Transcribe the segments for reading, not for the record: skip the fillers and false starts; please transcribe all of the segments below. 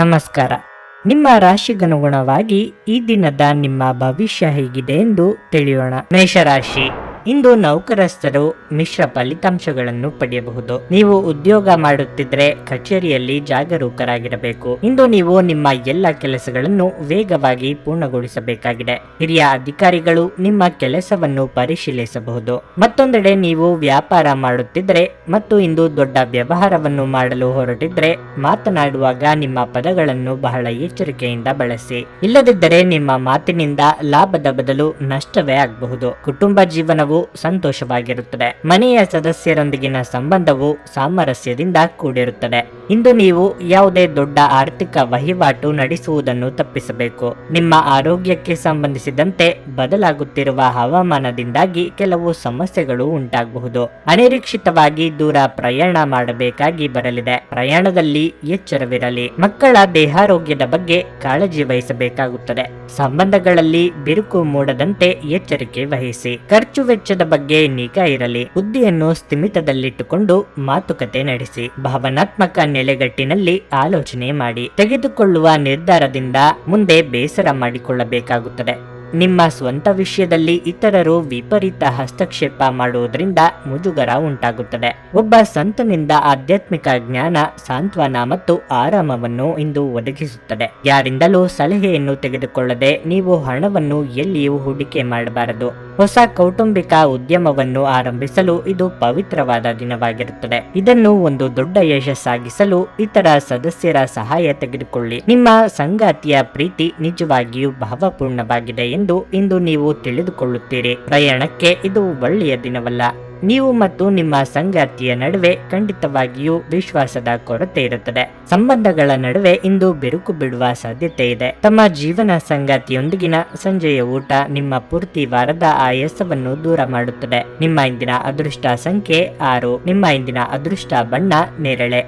ನಮಸ್ಕಾರ. ನಿಮ್ಮ ರಾಶಿಗನುಗುಣವಾಗಿ ಈ ದಿನದ ನಿಮ್ಮ ಭವಿಷ್ಯ ಹೇಗಿದೆ ಎಂದು ತಿಳಿಯೋಣ. ಮೇಷರಾಶಿ, ಇಂದು ನೌಕರಸ್ಥರು ಮಿಶ್ರ ಫಲಿತಾಂಶಗಳನ್ನು ಪಡೆಯಬಹುದು. ನೀವು ಉದ್ಯೋಗ ಮಾಡುತ್ತಿದ್ರೆ ಕಚೇರಿಯಲ್ಲಿ ಜಾಗರೂಕರಾಗಿರಬೇಕು. ಇಂದು ನೀವು ನಿಮ್ಮ ಎಲ್ಲ ಕೆಲಸಗಳನ್ನು ವೇಗವಾಗಿ ಪೂರ್ಣಗೊಳಿಸಬೇಕಾಗಿದೆ. ಹಿರಿಯ ಅಧಿಕಾರಿಗಳು ನಿಮ್ಮ ಕೆಲಸವನ್ನು ಪರಿಶೀಲಿಸಬಹುದು. ಮತ್ತೊಂದೆಡೆ ನೀವು ವ್ಯಾಪಾರ ಮಾಡುತ್ತಿದ್ರೆ ಮತ್ತು ಇಂದು ದೊಡ್ಡ ವ್ಯವಹಾರವನ್ನು ಮಾಡಲು ಹೊರಟಿದ್ರೆ ಮಾತನಾಡುವಾಗ ನಿಮ್ಮ ಪದಗಳನ್ನು ಬಹಳ ಎಚ್ಚರಿಕೆಯಿಂದ ಬಳಸಿ. ಇಲ್ಲದಿದ್ದರೆ ನಿಮ್ಮ ಮಾತಿನಿಂದ ಲಾಭದ ಬದಲು ನಷ್ಟವೇ ಆಗಬಹುದು. ಕುಟುಂಬ ಜೀವನವು ಸಂತೋಷವಾಗಿರುತ್ತದೆ. ಮನೆಯ ಸದಸ್ಯರೊಂದಿಗಿನ ಸಂಬಂಧವು ಸಾಮರಸ್ಯದಿಂದ ಕೂಡಿರುತ್ತದೆ. ಇಂದು ನೀವು ಯಾವುದೇ ದೊಡ್ಡ ಆರ್ಥಿಕ ವಹಿವಾಟು ನಡೆಸುವುದನ್ನು ತಪ್ಪಿಸಬೇಕು. ನಿಮ್ಮ ಆರೋಗ್ಯಕ್ಕೆ ಸಂಬಂಧಿಸಿದಂತೆ ಬದಲಾಗುತ್ತಿರುವ ಹವಾಮಾನದಿಂದಾಗಿ ಕೆಲವು ಸಮಸ್ಯೆಗಳು ಉಂಟಾಗಬಹುದು. ಅನಿರೀಕ್ಷಿತವಾಗಿ ದೂರ ಪ್ರಯಾಣ ಮಾಡಬೇಕಾಗಿ ಬರಲಿದೆ. ಪ್ರಯಾಣದಲ್ಲಿ ಎಚ್ಚರವಿರಲಿ. ಮಕ್ಕಳ ದೇಹಾರೋಗ್ಯದ ಬಗ್ಗೆ ಕಾಳಜಿ ವಹಿಸಬೇಕಾಗುತ್ತದೆ. ಸಂಬಂಧಗಳಲ್ಲಿ ಬಿರುಕು ಮೂಡದಂತೆ ಎಚ್ಚರಿಕೆ ವಹಿಸಿ. ಖರ್ಚು ವೆಚ್ಚದ ಬಗ್ಗೆ ನಿಗಾ ಇರಲಿ. ಬುದ್ಧಿಯನ್ನು ಸ್ಥಿಮಿತದಲ್ಲಿಟ್ಟುಕೊಂಡು ಮಾತುಕತೆ ನಡೆಸಿ. ಭಾವನಾತ್ಮಕ ನೆಲೆಗಟ್ಟಿನಲ್ಲಿ ಆಲೋಚನೆ ಮಾಡಿ. ತೆಗೆದುಕೊಳ್ಳುವ ನಿರ್ಧಾರದಿಂದ ಮುಂದೆ ಬೇಸರ ಮಾಡಿಕೊಳ್ಳಬೇಕಾಗುತ್ತದೆ. ನಿಮ್ಮ ಸ್ವಂತ ವಿಷಯದಲ್ಲಿ ಇತರರು ವಿಪರೀತ ಹಸ್ತಕ್ಷೇಪ ಮಾಡುವುದರಿಂದ ಮುಜುಗರ ಉಂಟಾಗುತ್ತದೆ. ಒಬ್ಬ ಸಂತನಿಂದ ಆಧ್ಯಾತ್ಮಿಕ ಜ್ಞಾನ, ಸಾಂತ್ವನ ಮತ್ತು ಆರಾಮವನ್ನು ಇಂದು ಒದಗಿಸುತ್ತದೆ. ಯಾರಿಂದಲೂ ಸಲಹೆಯನ್ನು ತೆಗೆದುಕೊಳ್ಳದೆ ನೀವು ಹಣವನ್ನು ಎಲ್ಲಿಯೂ ಹೂಡಿಕೆ ಮಾಡಬಾರದು. ಹೊಸ ಕೌಟುಂಬಿಕ ಉದ್ಯಮವನ್ನು ಆರಂಭಿಸಲು ಇದು ಪವಿತ್ರವಾದ ದಿನವಾಗಿರುತ್ತದೆ. ಇದನ್ನು ಒಂದು ದೊಡ್ಡ ಯಶಸ್ಸಾಗಿಸಲು ಇತರ ಸದಸ್ಯರ ಸಹಾಯ ತೆಗೆದುಕೊಳ್ಳಿ. ನಿಮ್ಮ ಸಂಗಾತಿಯ ಪ್ರೀತಿ ನಿಜವಾಗಿಯೂ ಭಾವಪೂರ್ಣವಾಗಿದೆ ಎಂದು ಇಂದು ನೀವು ತಿಳಿದುಕೊಳ್ಳುತ್ತೀರಿ. ಪ್ರಯಾಣಕ್ಕೆ ಇದು ಒಳ್ಳೆಯ ದಿನವಲ್ಲ. ನೀವು ಮತ್ತು ನಿಮ್ಮ ಸಂಗಾತಿಯ ನಡುವೆ ಖಂಡಿತವಾಗಿಯೂ ವಿಶ್ವಾಸದ ಕೊರತೆ ಇರುತ್ತದೆ. ಸಂಬಂಧಗಳ ನಡುವೆ ಇಂದು ಬಿರುಕು ಬಿಡುವ ಸಾಧ್ಯತೆ ಇದೆ. ತಮ್ಮ ಜೀವನ ಸಂಗಾತಿಯೊಂದಿಗಿನ ಸಂಜೆಯ ಊಟ ನಿಮ್ಮ ಪೂರ್ತಿ ವಾರದ ಆಯಾಸವನ್ನು ದೂರ ಮಾಡುತ್ತದೆ. ನಿಮ್ಮ ಇಂದಿನ ಅದೃಷ್ಟ ಸಂಖ್ಯೆ 6. ನಿಮ್ಮ ಇಂದಿನ ಅದೃಷ್ಟ ಬಣ್ಣ ನೇರಳೆ.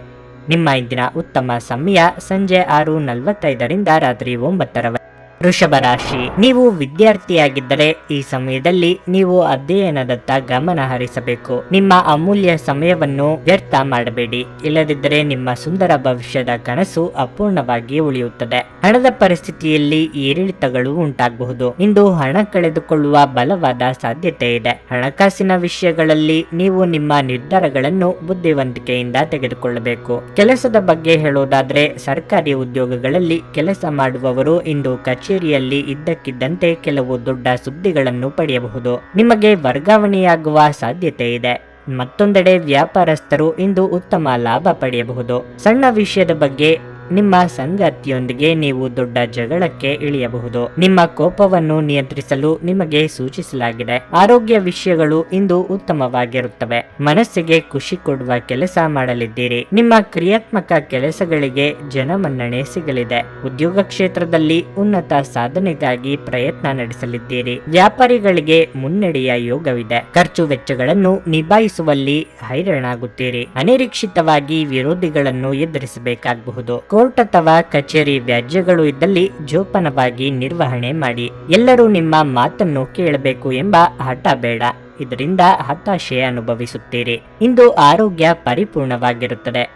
ನಿಮ್ಮ ಇಂದಿನ ಉತ್ತಮ ಸಮಯ ಸಂಜೆ 6:45 ರಾತ್ರಿ 9. ವೃಷಭ ರಾಶಿ, ನೀವು ವಿದ್ಯಾರ್ಥಿಯಾಗಿದ್ದರೆ ಈ ಸಮಯದಲ್ಲಿ ನೀವು ಅಧ್ಯಯನದತ್ತ ಗಮನ ಹರಿಸಬೇಕು. ನಿಮ್ಮ ಅಮೂಲ್ಯ ಸಮಯವನ್ನು ವ್ಯರ್ಥ ಮಾಡಬೇಡಿ. ಇಲ್ಲದಿದ್ದರೆ ನಿಮ್ಮ ಸುಂದರ ಭವಿಷ್ಯದ ಕನಸು ಅಪೂರ್ಣವಾಗಿ ಉಳಿಯುತ್ತದೆ. ಹಣದ ಪರಿಸ್ಥಿತಿಯಲ್ಲಿ ಏರಿಳಿತಗಳು ಉಂಟಾಗಬಹುದು. ಇಂದು ಹಣ ಕಳೆದುಕೊಳ್ಳುವ ಬಲವಾದ ಸಾಧ್ಯತೆ ಇದೆ. ಹಣಕಾಸಿನ ವಿಷಯಗಳಲ್ಲಿ ನೀವು ನಿಮ್ಮ ನಿರ್ಧಾರಗಳನ್ನು ಬುದ್ಧಿವಂತಿಕೆಯಿಂದ ತೆಗೆದುಕೊಳ್ಳಬೇಕು. ಕೆಲಸದ ಬಗ್ಗೆ ಹೇಳೋದಾದ್ರೆ ಸರ್ಕಾರಿ ಉದ್ಯೋಗಗಳಲ್ಲಿ ಕೆಲಸ ಮಾಡುವವರು ಇಂದು ಕಚೇರಿಯಲ್ಲಿ ಇದ್ದಕ್ಕಿದ್ದಂತೆ ಕೆಲವು ದೊಡ್ಡ ಸುದ್ದಿಗಳನ್ನು ಪಡೆಯಬಹುದು. ನಿಮಗೆ ವರ್ಗಾವಣೆಯಾಗುವ ಸಾಧ್ಯತೆ ಇದೆ. ಮತ್ತೊಂದೆಡೆ ವ್ಯಾಪಾರಸ್ಥರು ಇಂದು ಉತ್ತಮ ಲಾಭ ಪಡೆಯಬಹುದು. ಸಣ್ಣ ವಿಷಯದ ಬಗ್ಗೆ ನಿಮ್ಮ ಸಂಗಾತಿಯೊಂದಿಗೆ ನೀವು ದೊಡ್ಡ ಜಗಳಕ್ಕೆ ಇಳಿಯಬಹುದು. ನಿಮ್ಮ ಕೋಪವನ್ನು ನಿಯಂತ್ರಿಸಲು ನಿಮಗೆ ಸೂಚಿಸಲಾಗಿದೆ. ಆರೋಗ್ಯ ವಿಷಯಗಳು ಇಂದು ಉತ್ತಮವಾಗಿರುತ್ತವೆ. ಮನಸ್ಸಿಗೆ ಖುಷಿ ಕೊಡುವ ಕೆಲಸ ಮಾಡಲಿದ್ದೀರಿ. ನಿಮ್ಮ ಕ್ರಿಯಾತ್ಮಕ ಕೆಲಸಗಳಿಗೆ ಜನಮನ್ನಣೆ ಸಿಗಲಿದೆ. ಉದ್ಯೋಗ ಕ್ಷೇತ್ರದಲ್ಲಿ ಉನ್ನತ ಸಾಧನೆಗಾಗಿ ಪ್ರಯತ್ನ ನಡೆಸಲಿದ್ದೀರಿ. ವ್ಯಾಪಾರಿಗಳಿಗೆ ಮುನ್ನಡೆಯ ಯೋಗವಿದೆ. ಖರ್ಚು ವೆಚ್ಚಗಳನ್ನು ನಿಭಾಯಿಸುವಲ್ಲಿ ಹೈರಾಣಾಗುತ್ತೀರಿ. ಅನಿರೀಕ್ಷಿತವಾಗಿ ವಿರೋಧಿಗಳನ್ನು ಎದುರಿಸಬೇಕಾಗಬಹುದು. ಕೋರ್ಟ್ ಅಥವಾ ಕಚೇರಿ ವ್ಯಾಜ್ಯಗಳು ಇದ್ದಲ್ಲಿ ಜೋಪಾನವಾಗಿ ನಿರ್ವಹಣೆ ಮಾಡಿ. ಎಲ್ಲರೂ ನಿಮ್ಮ ಮಾತನ್ನು ಕೇಳಬೇಕು ಎಂಬ ಹಠ ಬೇಡ. ಇದರಿಂದ ಹತಾಶೆ ಅನುಭವಿಸುತ್ತೀರಿ. ಇಂದು ಆರೋಗ್ಯ ಪರಿಪೂರ್ಣವಾಗಿರುತ್ತದೆ.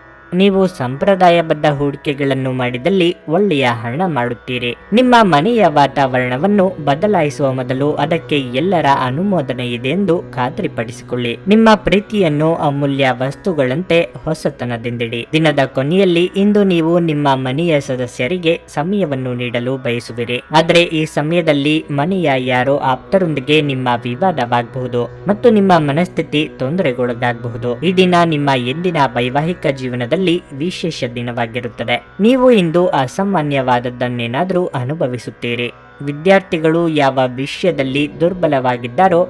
ನೀವು ಸಂಪ್ರದಾಯಬದ್ಧ ಹೂಡಿಕೆಗಳನ್ನು ಮಾಡಿದಲ್ಲಿ ಒಳ್ಳೆಯ ಹಣ ಮಾಡುತ್ತೀರಿ. ನಿಮ್ಮ ಮನೆಯ ವಾತಾವರಣವನ್ನು ಬದಲಾಯಿಸುವ ಮೊದಲು ಅದಕ್ಕೆ ಎಲ್ಲರ ಅನುಮೋದನೆ ಇದೆ ಎಂದು ಖಾತ್ರಿಪಡಿಸಿಕೊಳ್ಳಿ. ನಿಮ್ಮ ಪ್ರೀತಿಯನ್ನು ಅಮೂಲ್ಯ ವಸ್ತುಗಳಂತೆ ಹೊಸತನದಿಂದಿಡಿ. ದಿನದ ಕೊನೆಯಲ್ಲಿ ಇಂದು ನೀವು ನಿಮ್ಮ ಮನೆಯ ಸದಸ್ಯರಿಗೆ ಸಮಯವನ್ನು ನೀಡಲು ಬಯಸುವಿರಿ. ಆದರೆ ಈ ಸಮಯದಲ್ಲಿ ಮನೆಯ ಯಾರೋ ಆಪ್ತರೊಂದಿಗೆ ನಿಮ್ಮ ವಿವಾದವಾಗಬಹುದು ಮತ್ತು ನಿಮ್ಮ ಮನಸ್ಥಿತಿ ತೊಂದರೆಗೊಳಗಾಗಬಹುದು. ಈ ದಿನ ನಿಮ್ಮ ಎಂದಿನ ವೈವಾಹಿಕ ಜೀವನದಲ್ಲಿ ವಿಶೇಷ ದಿನವಾಗಿರುತ್ತದೆ. ನೀವು ಇಂದು ಅಸಾಮಾನ್ಯವಾದದ್ದನ್ನೇನಾದರೂ ಅನುಭವಿಸುತ್ತೀರಿ. ವಿದ್ಯಾರ್ಥಿಗಳು ಯಾವ ವಿಷಯದಲ್ಲಿ ದುರ್ಬಲವಾಗಿದ್ದಾರೋ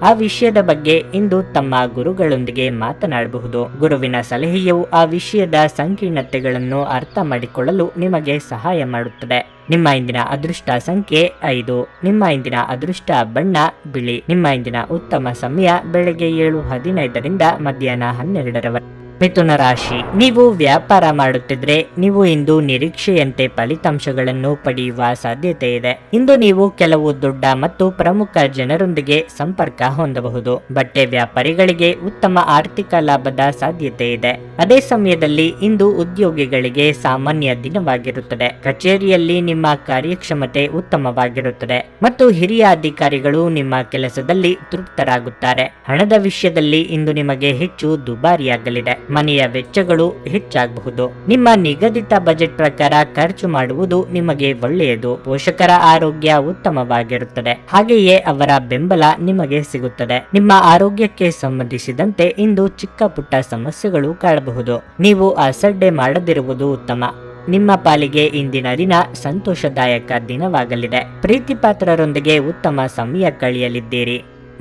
ಆ ವಿಷಯದ ಬಗ್ಗೆ ಇಂದು ತಮ್ಮ ಗುರುಗಳೊಂದಿಗೆ ಮಾತನಾಡಬಹುದು. ಗುರುವಿನ ಸಲಹೆಯು ಆ ವಿಷಯದ ಸಂಕೀರ್ಣತೆಗಳನ್ನು ಅರ್ಥ ಮಾಡಿಕೊಳ್ಳಲು ನಿಮಗೆ ಸಹಾಯ ಮಾಡುತ್ತದೆ. ನಿಮ್ಮ ಇಂದಿನ ಅದೃಷ್ಟ ಸಂಖ್ಯೆ 5. ನಿಮ್ಮ ಇಂದಿನ ಅದೃಷ್ಟ ಬಣ್ಣ ಬಿಳಿ. ನಿಮ್ಮ ಇಂದಿನ ಉತ್ತಮ ಸಮಯ ಬೆಳಗ್ಗೆ 7:15 ಮಧ್ಯಾಹ್ನ 12. ಮಿಥುನ ರಾಶಿ, ನೀವು ವ್ಯಾಪಾರ ಮಾಡುತ್ತಿದ್ರೆ ನೀವು ಇಂದು ನಿರೀಕ್ಷೆಯಂತೆ ಫಲಿತಾಂಶಗಳನ್ನು ಪಡೆಯುವ ಸಾಧ್ಯತೆ ಇದೆ. ಇಂದು ನೀವು ಕೆಲವು ದೊಡ್ಡ ಮತ್ತು ಪ್ರಮುಖ ಜನರೊಂದಿಗೆ ಸಂಪರ್ಕ ಹೊಂದಬಹುದು. ಬಟ್ಟೆ ವ್ಯಾಪಾರಿಗಳಿಗೆ ಉತ್ತಮ ಆರ್ಥಿಕ ಲಾಭದ ಸಾಧ್ಯತೆ ಇದೆ. ಅದೇ ಸಮಯದಲ್ಲಿ ಇಂದು ಉದ್ಯೋಗಿಗಳಿಗೆ ಸಾಮಾನ್ಯ ದಿನವಾಗಿರುತ್ತದೆ. ಕಚೇರಿಯಲ್ಲಿ ನಿಮ್ಮ ಕಾರ್ಯಕ್ಷಮತೆ ಉತ್ತಮವಾಗಿರುತ್ತದೆ ಮತ್ತು ಹಿರಿಯ ಅಧಿಕಾರಿಗಳು ನಿಮ್ಮ ಕೆಲಸದಲ್ಲಿ ತೃಪ್ತರಾಗುತ್ತಾರೆ. ಹಣದ ವಿಷಯದಲ್ಲಿ ಇಂದು ನಿಮಗೆ ಹೆಚ್ಚು ದುಬಾರಿಯಾಗಲಿದೆ. ಮನೆಯ ವೆಚ್ಚಗಳು ಹೆಚ್ಚಾಗಬಹುದು. ನಿಮ್ಮ ನಿಗದಿತ ಬಜೆಟ್ ಪ್ರಕಾರ ಖರ್ಚು ಮಾಡುವುದು ನಿಮಗೆ ಒಳ್ಳೆಯದು. ಪೋಷಕರ ಆರೋಗ್ಯ ಉತ್ತಮವಾಗಿರುತ್ತದೆ, ಹಾಗೆಯೇ ಅವರ ಬೆಂಬಲ ನಿಮಗೆ ಸಿಗುತ್ತದೆ. ನಿಮ್ಮ ಆರೋಗ್ಯಕ್ಕೆ ಸಂಬಂಧಿಸಿದಂತೆ ಇಂದು ಚಿಕ್ಕ ಪುಟ್ಟ ಸಮಸ್ಯೆಗಳು ಕಾಡಬಹುದು. ನೀವು ಅಸಡ್ಡೆ ಮಾಡದಿರುವುದು ಉತ್ತಮ. ನಿಮ್ಮ ಪಾಲಿಗೆ ಇಂದಿನ ದಿನ ಸಂತೋಷದಾಯಕ ದಿನವಾಗಲಿದೆ. ಪ್ರೀತಿ ಪಾತ್ರರೊಂದಿಗೆ ಉತ್ತಮ ಸಮಯ ಕಳೆಯಲಿದ್ದೀರಿ.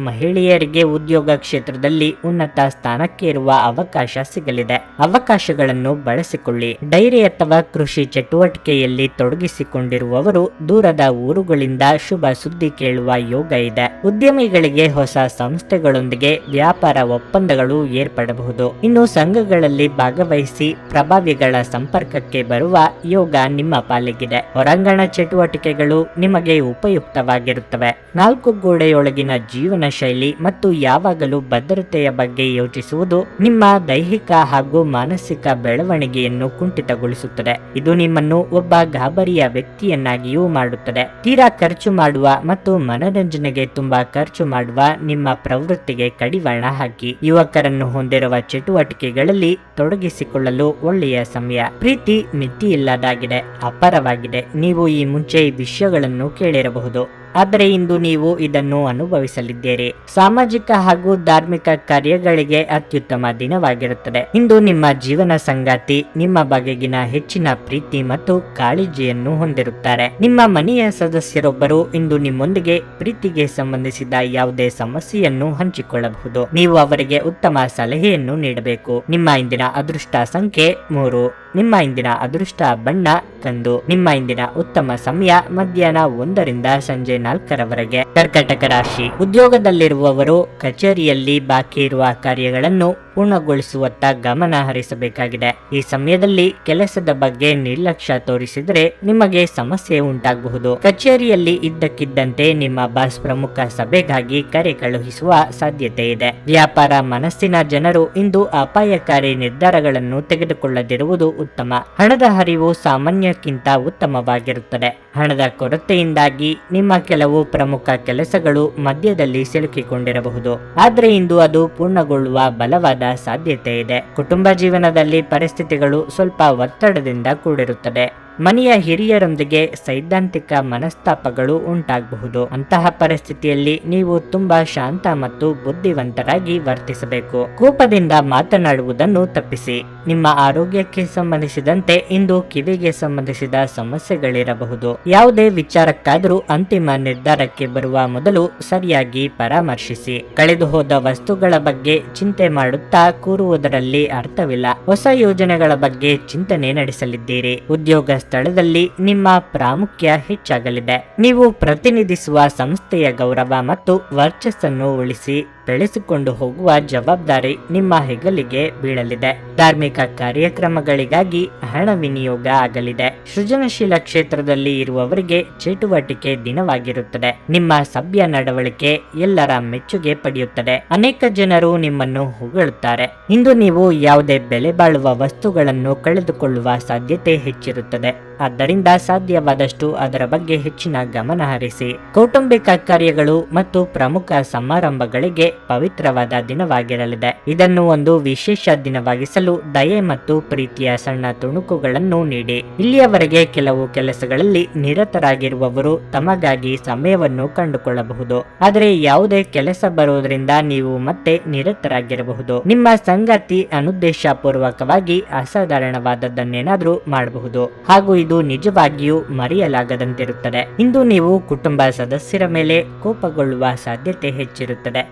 ಮಹಿಳೆಯರಿಗೆ ಉದ್ಯೋಗ ಕ್ಷೇತ್ರದಲ್ಲಿ ಉನ್ನತ ಸ್ಥಾನಕ್ಕೆ ಇರುವ ಅವಕಾಶ ಸಿಗಲಿದೆ. ಅವಕಾಶಗಳನ್ನು ಬಳಸಿಕೊಳ್ಳಿ. ಡೈರಿ ಅಥವಾ ಕೃಷಿ ಚಟುವಟಿಕೆಯಲ್ಲಿ ತೊಡಗಿಸಿಕೊಂಡಿರುವವರು ದೂರದ ಊರುಗಳಿಂದ ಶುಭ ಸುದ್ದಿ ಕೇಳುವ ಯೋಗ ಇದೆ. ಉದ್ಯಮಿಗಳಿಗೆ ಹೊಸ ಸಂಸ್ಥೆಗಳೊಂದಿಗೆ ವ್ಯಾಪಾರ ಒಪ್ಪಂದಗಳು ಏರ್ಪಡಬಹುದು. ಇನ್ನು ಸಂಘಗಳಲ್ಲಿ ಭಾಗವಹಿಸಿ ಪ್ರಭಾವಿಗಳ ಸಂಪರ್ಕಕ್ಕೆ ಬರುವ ಯೋಗ ನಿಮ್ಮ ಪಾಲಿಗಿದೆ. ಹೊರಾಂಗಣ ಚಟುವಟಿಕೆಗಳು ನಿಮಗೆ ಉಪಯುಕ್ತವಾಗಿರುತ್ತವೆ. ನಾಲ್ಕು ಗೋಡೆಯೊಳಗಿನ ಜೀವನ ಶೈಲಿ ಮತ್ತು ಯಾವಾಗಲೂ ಭದ್ರತೆಯ ಬಗ್ಗೆ ಯೋಚಿಸುವುದು ನಿಮ್ಮ ದೈಹಿಕ ಹಾಗೂ ಮಾನಸಿಕ ಬೆಳವಣಿಗೆಯನ್ನು ಕುಂಠಿತಗೊಳಿಸುತ್ತದೆ. ಇದು ನಿಮ್ಮನ್ನು ಒಬ್ಬ ಗಾಬರಿಯ ವ್ಯಕ್ತಿಯನ್ನಾಗಿಯೂ ಮಾಡುತ್ತದೆ. ತೀರಾ ಖರ್ಚು ಮಾಡುವ ಮತ್ತು ಮನರಂಜನೆಗೆ ತುಂಬಾ ಖರ್ಚು ಮಾಡುವ ನಿಮ್ಮ ಪ್ರವೃತ್ತಿಗೆ ಕಡಿವಾಣ ಹಾಕಿ. ಯುವಕರನ್ನು ಹೊಂದಿರುವ ಚಟುವಟಿಕೆಗಳಲ್ಲಿ ತೊಡಗಿಸಿಕೊಳ್ಳಲು ಒಳ್ಳೆಯ ಸಮಯ. ಪ್ರೀತಿ ಮಿತಿಯಿಲ್ಲದಾಗಿದೆ, ಅಪಾರವಾಗಿದೆ. ನೀವು ಈ ಮುಂಚೆ ಈ ವಿಷಯಗಳನ್ನು ಕೇಳಿರಬಹುದು, ಆದರೆ ಇಂದು ನೀವು ಇದನ್ನು ಅನುಭವಿಸಲಿದ್ದೀರಿ. ಸಾಮಾಜಿಕ ಹಾಗೂ ಧಾರ್ಮಿಕ ಕಾರ್ಯಗಳಿಗೆ ಅತ್ಯುತ್ತಮ ದಿನವಾಗಿರುತ್ತದೆ. ಇಂದು ನಿಮ್ಮ ಜೀವನ ಸಂಗಾತಿ ನಿಮ್ಮ ಬಗೆಗಿನ ಹೆಚ್ಚಿನ ಪ್ರೀತಿ ಮತ್ತು ಕಾಳಜಿಯನ್ನು ಹೊಂದಿರುತ್ತಾರೆ. ನಿಮ್ಮ ಮನೆಯ ಸದಸ್ಯರೊಬ್ಬರು ಇಂದು ನಿಮ್ಮೊಂದಿಗೆ ಪ್ರೀತಿಗೆ ಸಂಬಂಧಿಸಿದ ಯಾವುದೇ ಸಮಸ್ಯೆಯನ್ನು ಹಂಚಿಕೊಳ್ಳಬಹುದು. ನೀವು ಅವರಿಗೆ ಉತ್ತಮ ಸಲಹೆಯನ್ನು ನೀಡಬೇಕು. ನಿಮ್ಮ ಇಂದಿನ ಅದೃಷ್ಟ ಸಂಖ್ಯೆ 3. ನಿಮ್ಮ ಇಂದಿನ ಅದೃಷ್ಟ ಬಣ್ಣ ಕಂದು. ನಿಮ್ಮ ಇಂದಿನ ಉತ್ತಮ ಸಮಯ ಮಧ್ಯಾಹ್ನ 1ರಿಂದ ಸಂಜೆ 4ರವರೆಗೆ. ಕರ್ಕಟಕ ರಾಶಿ, ಉದ್ಯೋಗದಲ್ಲಿರುವವರು ಕಚೇರಿಯಲ್ಲಿ ಬಾಕಿ ಇರುವ ಕಾರ್ಯಗಳನ್ನು ಪೂರ್ಣಗೊಳಿಸುವತ್ತ ಗಮನ ಹರಿಸಬೇಕಾಗಿದೆ. ಈ ಸಮಯದಲ್ಲಿ ಕೆಲಸದ ಬಗ್ಗೆ ನಿರ್ಲಕ್ಷ್ಯ ತೋರಿಸಿದರೆ ನಿಮಗೆ ಸಮಸ್ಯೆ ಉಂಟಾಗಬಹುದು. ಕಚೇರಿಯಲ್ಲಿ ಇದ್ದಕ್ಕಿದ್ದಂತೆ ನಿಮ್ಮ ಬಾಸ್ ಪ್ರಮುಖ ಸಭೆಗಾಗಿ ಕರೆ ಕಳುಹಿಸುವ ಸಾಧ್ಯತೆ ಇದೆ. ವ್ಯಾಪಾರ ಮನಸ್ಸಿನ ಜನರು ಇಂದು ಅಪಾಯಕಾರಿ ನಿರ್ಧಾರಗಳನ್ನು ತೆಗೆದುಕೊಳ್ಳದಿರುವುದು ಉತ್ತಮ. ಹಣದ ಹರಿವು ಸಾಮಾನ್ಯಕ್ಕಿಂತ ಉತ್ತಮವಾಗಿರುತ್ತದೆ. ಹಣದ ಕೊರತೆಯಿಂದಾಗಿ ನಿಮ್ಮ ಕೆಲವು ಪ್ರಮುಖ ಕೆಲಸಗಳು ಮಧ್ಯದಲ್ಲಿ ಸಿಲುಕಿಕೊಂಡಿರಬಹುದು, ಆದರೆ ಇಂದು ಅದು ಪೂರ್ಣಗೊಳ್ಳುವ ಬಲವಾದ ಸಾಧ್ಯತೆ ಇದೆ. ಕುಟುಂಬ ಜೀವನದಲ್ಲಿ ಪರಿಸ್ಥಿತಿಗಳು ಸ್ವಲ್ಪ ಒತ್ತಡದಿಂದ ಕೂಡಿರುತ್ತದೆ. ಮನೆಯ ಹಿರಿಯರೊಂದಿಗೆ ಸೈದ್ಧಾಂತಿಕ ಮನಸ್ತಾಪಗಳು ಉಂಟಾಗಬಹುದು. ಅಂತಹ ಪರಿಸ್ಥಿತಿಯಲ್ಲಿ ನೀವು ತುಂಬಾ ಶಾಂತ ಮತ್ತು ಬುದ್ಧಿವಂತರಾಗಿ ವರ್ತಿಸಬೇಕು. ಕೋಪದಿಂದ ಮಾತನಾಡುವುದನ್ನು ತಪ್ಪಿಸಿ. ನಿಮ್ಮ ಆರೋಗ್ಯಕ್ಕೆ ಸಂಬಂಧಿಸಿದಂತೆ ಇಂದು ಕಿವಿಗೆ ಸಂಬಂಧಿಸಿದ ಸಮಸ್ಯೆಗಳಿರಬಹುದು. ಯಾವುದೇ ವಿಚಾರಕ್ಕಾದರೂ ಅಂತಿಮ ನಿರ್ಧಾರಕ್ಕೆ ಬರುವ ಮೊದಲು ಸರಿಯಾಗಿ ಪರಾಮರ್ಶಿಸಿ. ಕಳೆದು ಹೋದ ವಸ್ತುಗಳ ಬಗ್ಗೆ ಚಿಂತೆ ಮಾಡುತ್ತಾ ಕೂರುವುದರಲ್ಲಿ ಅರ್ಥವಿಲ್ಲ. ಹೊಸ ಯೋಜನೆಗಳ ಬಗ್ಗೆ ಚಿಂತನೆ ನಡೆಸಲಿದ್ದೀರಿ. ಉದ್ಯೋಗ ಸ್ಥಳದಲ್ಲಿ ನಿಮ್ಮ ಪ್ರಾಮುಖ್ಯ ಹೆಚ್ಚಾಗಲಿದೆ. ನೀವು ಪ್ರತಿನಿಧಿಸುವ ಸಂಸ್ಥೆಯ ಗೌರವ ಮತ್ತು ವರ್ಚಸ್ಸನ್ನು ಉಳಿಸಿ ಬೆಳೆಸಿಕೊಂಡು ಹೋಗುವ ಜವಾಬ್ದಾರಿ ನಿಮ್ಮ ಹೆಗಲಿಗೆ ಬೀಳಲಿದೆ. ಧಾರ್ಮಿಕ ಕಾರ್ಯಕ್ರಮಗಳಿಗಾಗಿ ಹಣ ವಿನಿಯೋಗ ಆಗಲಿದೆ. ಸೃಜನಶೀಲ ಕ್ಷೇತ್ರದಲ್ಲಿ ಇರುವವರಿಗೆ ಚಟುವಟಿಕೆ ದಿನವಾಗಿರುತ್ತದೆ. ನಿಮ್ಮ ಸಭ್ಯ ನಡವಳಿಕೆ ಎಲ್ಲರ ಮೆಚ್ಚುಗೆ ಪಡೆಯುತ್ತದೆ. ಅನೇಕ ಜನರು ನಿಮ್ಮನ್ನು ಹೊಗಳುತ್ತಾರೆ. ಇಂದು ನೀವು ಯಾವುದೇ ಬೆಲೆ ಬಾಳುವ ವಸ್ತುಗಳನ್ನು ಕಳೆದುಕೊಳ್ಳುವ ಸಾಧ್ಯತೆ ಹೆಚ್ಚಿರುತ್ತದೆ. ಆದ್ದರಿಂದ ಸಾಧ್ಯವಾದಷ್ಟು ಅದರ ಬಗ್ಗೆ ಹೆಚ್ಚಿನ ಗಮನ ಹರಿಸಿ. ಕೌಟುಂಬಿಕ ಕಾರ್ಯಗಳು ಮತ್ತು ಪ್ರಮುಖ ಸಮಾರಂಭಗಳಿಗೆ ಪವಿತ್ರವಾದ ದಿನವಾಗಿರಲಿದೆ. ಇದನ್ನು ಒಂದು ವಿಶೇಷ ದಿನವಾಗಿಸಲು ದಯೆ ಮತ್ತು ಪ್ರೀತಿಯ ಸಣ್ಣ ತುಣುಕುಗಳನ್ನು ನೀಡಿ. ಇಲ್ಲಿಯವರೆಗೆ ಕೆಲವು ಕೆಲಸಗಳಲ್ಲಿ ನಿರತರಾಗಿರುವವರು ತಮಗಾಗಿ ಸಮಯವನ್ನು ಕಂಡುಕೊಳ್ಳಬಹುದು, ಆದರೆ ಯಾವುದೇ ಕೆಲಸ ಬರುವುದರಿಂದ ನೀವು ಮತ್ತೆ ನಿರತರಾಗಿರಬಹುದು. ನಿಮ್ಮ ಸಂಗಾತಿ ಅನುದ್ದೇಶಪೂರ್ವಕವಾಗಿ ಅಸಾಧಾರಣವಾದದ್ದನ್ನೇನಾದ್ರೂ ಮಾಡಬಹುದು, ಹಾಗೂ ಇದು ನಿಜವಾಗಿಯೂ ಮರೆಯಲಾಗದಂತಿರುತ್ತದೆ. ಇಂದು ನೀವು ಕುಟುಂಬ ಸದಸ್ಯರ ಮೇಲೆ ಕೋಪಗೊಳ್ಳುವ ಸಾಧ್ಯತೆ ಹೆಚ್ಚಿರುತ್ತದೆ.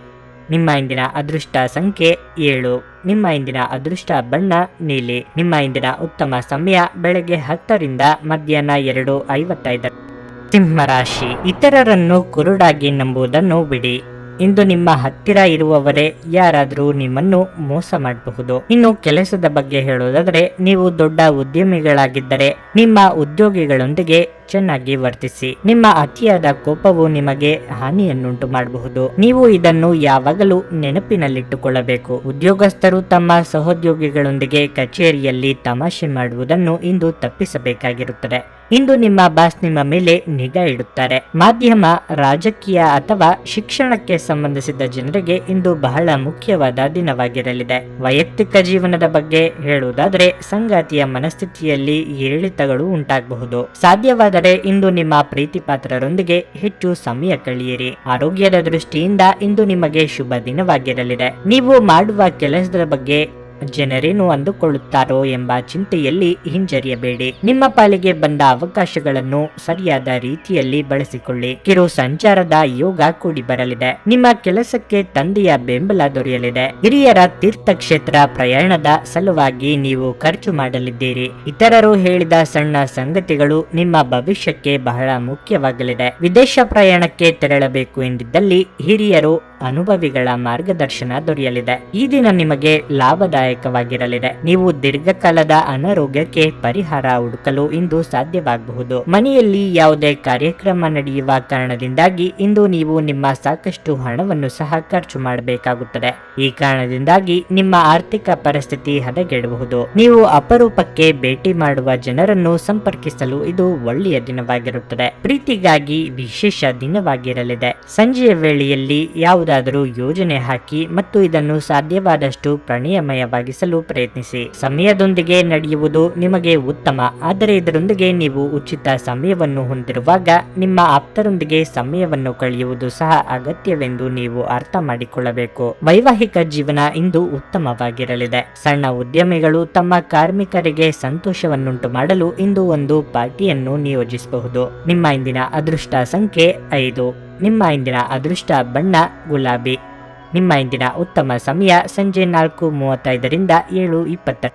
ನಿಮ್ಮ ಇಂದಿನ ಅದೃಷ್ಟ ಸಂಖ್ಯೆ 7. ನಿಮ್ಮ ಇಂದಿನ ಅದೃಷ್ಟ ಬಣ್ಣ ನೀಲಿ. ನಿಮ್ಮ ಇಂದಿನ ಉತ್ತಮ ಸಮಯ ಬೆಳಗ್ಗೆ 10ರಿಂದ ಮಧ್ಯಾಹ್ನ 2:55. ಸಿಂಹರಾಶಿ, ಇತರರನ್ನು ಕುರುಡಾಗಿ ನಂಬುವುದನ್ನು ಬಿಡಿ. ಇಂದು ನಿಮ್ಮ ಹತ್ತಿರ ಇರುವವರೇ ಯಾರಾದರೂ ನಿಮ್ಮನ್ನು ಮೋಸ ಮಾಡಬಹುದು. ಇನ್ನು ಕೆಲಸದ ಬಗ್ಗೆ ಹೇಳೋದಾದ್ರೆ, ನೀವು ದೊಡ್ಡ ಉದ್ಯಮಿಗಳಾಗಿದ್ದರೆ ನಿಮ್ಮ ಉದ್ಯೋಗಿಗಳೊಂದಿಗೆ ಚೆನ್ನಾಗಿ ವರ್ತಿಸಿ. ನಿಮ್ಮ ಅತಿಯಾದ ಕೋಪವು ನಿಮಗೆ ಹಾನಿಯನ್ನುಂಟು ಮಾಡಬಹುದು. ನೀವು ಇದನ್ನು ಯಾವಾಗಲೂ ನೆನಪಿನಲ್ಲಿಟ್ಟುಕೊಳ್ಳಬೇಕು. ಉದ್ಯೋಗಸ್ಥರು ತಮ್ಮ ಸಹೋದ್ಯೋಗಿಗಳೊಂದಿಗೆ ಕಚೇರಿಯಲ್ಲಿ ತಮಾಷೆ ಮಾಡುವುದನ್ನು ಇಂದು ತಪ್ಪಿಸಬೇಕಾಗಿರುತ್ತದೆ. ಇಂದು ನಿಮ್ಮ ಬಾಸ್ ನಿಮ್ಮ ಮೇಲೆ ನಿಗಾ ಇಡುತ್ತಾರೆ. ಮಾಧ್ಯಮ, ರಾಜಕೀಯ ಅಥವಾ ಶಿಕ್ಷಣಕ್ಕೆ ಸಂಬಂಧಿಸಿದ ಜನರಿಗೆ ಇಂದು ಬಹಳ ಮುಖ್ಯವಾದ ದಿನವಾಗಿರಲಿದೆ. ವೈಯಕ್ತಿಕ ಜೀವನದ ಬಗ್ಗೆ ಹೇಳುವುದಾದರೆ, ಸಂಗಾತಿಯ ಮನಸ್ಥಿತಿಯಲ್ಲಿ ಏರಿಳಿತಗಳು ಉಂಟಾಗಬಹುದು. ಸಾಧ್ಯವಾದರೆ ಇಂದು ನಿಮ್ಮ ಪ್ರೀತಿ ಪಾತ್ರರೊಂದಿಗೆ ಹೆಚ್ಚು ಸಮಯ ಕಳೆಯಿರಿ. ಆರೋಗ್ಯದ ದೃಷ್ಟಿಯಿಂದ ಇಂದು ನಿಮಗೆ ಶುಭ ದಿನವಾಗಿರಲಿದೆ. ನೀವು ಮಾಡುವ ಕೆಲಸದ ಬಗ್ಗೆ ಜನರೇನು ಅಂದುಕೊಳ್ಳುತ್ತಾರೋ ಎಂಬ ಚಿಂತೆಯಲ್ಲಿ ಹಿಂಜರಿಯಬೇಡಿ. ನಿಮ್ಮ ಪಾಲಿಗೆ ಬಂದ ಅವಕಾಶಗಳನ್ನು ಸರಿಯಾದ ರೀತಿಯಲ್ಲಿ ಬಳಸಿಕೊಳ್ಳಿ. ಕಿರು ಸಂಚಾರದ ಯೋಗ ಕೂಡಿ ಬರಲಿದೆ. ನಿಮ್ಮ ಕೆಲಸಕ್ಕೆ ತಂದೆಯ ಬೆಂಬಲ ದೊರೆಯಲಿದೆ. ಹಿರಿಯರ ತೀರ್ಥಕ್ಷೇತ್ರ ಪ್ರಯಾಣದ ಸಲುವಾಗಿ ನೀವು ಖರ್ಚು ಮಾಡಲಿದ್ದೀರಿ. ಇತರರು ಹೇಳಿದ ಸಣ್ಣ ಸಂಗತಿಗಳು ನಿಮ್ಮ ಭವಿಷ್ಯಕ್ಕೆ ಬಹಳ ಮುಖ್ಯವಾಗಲಿದೆ. ವಿದೇಶ ಪ್ರಯಾಣಕ್ಕೆ ತೆರಳಬೇಕು ಎಂದಿದ್ದಲ್ಲಿ ಹಿರಿಯರು ಅನುಭವಿಗಳ ಮಾರ್ಗದರ್ಶನ ದೊರೆಯಲಿದೆ. ಈ ದಿನ ನಿಮಗೆ ಲಾಭದಾಯಕವಾಗಿರಲಿದೆ. ನೀವು ದೀರ್ಘಕಾಲದ ಅನಾರೋಗ್ಯಕ್ಕೆ ಪರಿಹಾರ ಹುಡುಕಲು ಇಂದು ಸಾಧ್ಯವಾಗಬಹುದು. ಮನೆಯಲ್ಲಿ ಯಾವುದೇ ಕಾರ್ಯಕ್ರಮ ನಡೆಯುವ ಕಾರಣದಿಂದಾಗಿ ಇಂದು ನೀವು ನಿಮ್ಮ ಸಾಕಷ್ಟು ಹಣವನ್ನು ಸಹ ಖರ್ಚು ಮಾಡಬೇಕಾಗುತ್ತದೆ. ಈ ಕಾರಣದಿಂದಾಗಿ ನಿಮ್ಮ ಆರ್ಥಿಕ ಪರಿಸ್ಥಿತಿ ಹದಗೆಡಬಹುದು. ನೀವು ಅಪರೂಪಕ್ಕೆ ಭೇಟಿ ಮಾಡುವ ಜನರನ್ನು ಸಂಪರ್ಕಿಸಲು ಇದು ಒಳ್ಳೆಯ ದಿನವಾಗಿರುತ್ತದೆ. ಪ್ರೀತಿಗಾಗಿ ವಿಶೇಷ ದಿನವಾಗಿರಲಿದೆ. ಸಂಜೆಯ ವೇಳೆಯಲ್ಲಿ ಯಾವುದಾದರೂ ಯೋಜನೆ ಹಾಕಿ ಮತ್ತು ಇದನ್ನು ಸಾಧ್ಯವಾದಷ್ಟು ಪ್ರಣಯಮಯವಾಗಿಸಲು ಪ್ರಯತ್ನಿಸಿ. ಸಮಯದೊಂದಿಗೆ ನಡೆಯುವುದು ನಿಮಗೆ ಉತ್ತಮ, ಆದರೆ ಇದರೊಂದಿಗೆ ನೀವು ಉಚಿತ ಸಮಯವನ್ನು ಹೊಂದಿರುವಾಗ ನಿಮ್ಮ ಆಪ್ತರೊಂದಿಗೆ ಸಮಯವನ್ನು ಕಳೆಯುವುದು ಸಹ ಅಗತ್ಯವೆಂದು ನೀವು ಅರ್ಥ ಮಾಡಿಕೊಳ್ಳಬೇಕು. ವೈವಾಹಿಕ ಜೀವನ ಇಂದು ಉತ್ತಮವಾಗಿರಲಿದೆ. ಸಣ್ಣ ಉದ್ಯಮಿಗಳು ತಮ್ಮ ಕಾರ್ಮಿಕರಿಗೆ ಸಂತೋಷವನ್ನುಂಟು ಮಾಡಲು ಇಂದು ಒಂದು ಪಾರ್ಟಿಯನ್ನು ನಿಯೋಜಿಸಬಹುದು. ನಿಮ್ಮ ಇಂದಿನ ಅದೃಷ್ಟ ಸಂಖ್ಯೆ 5. ನಿಮ್ಮ ಇಂದಿನ ಅದೃಷ್ಟ ಬಣ್ಣ ಗುಲಾಬಿ. ನಿಮ್ಮ ಇಂದಿನ ಉತ್ತಮ ಸಮಯ ಸಂಜೆ 4:35ರಿಂದ 7:20.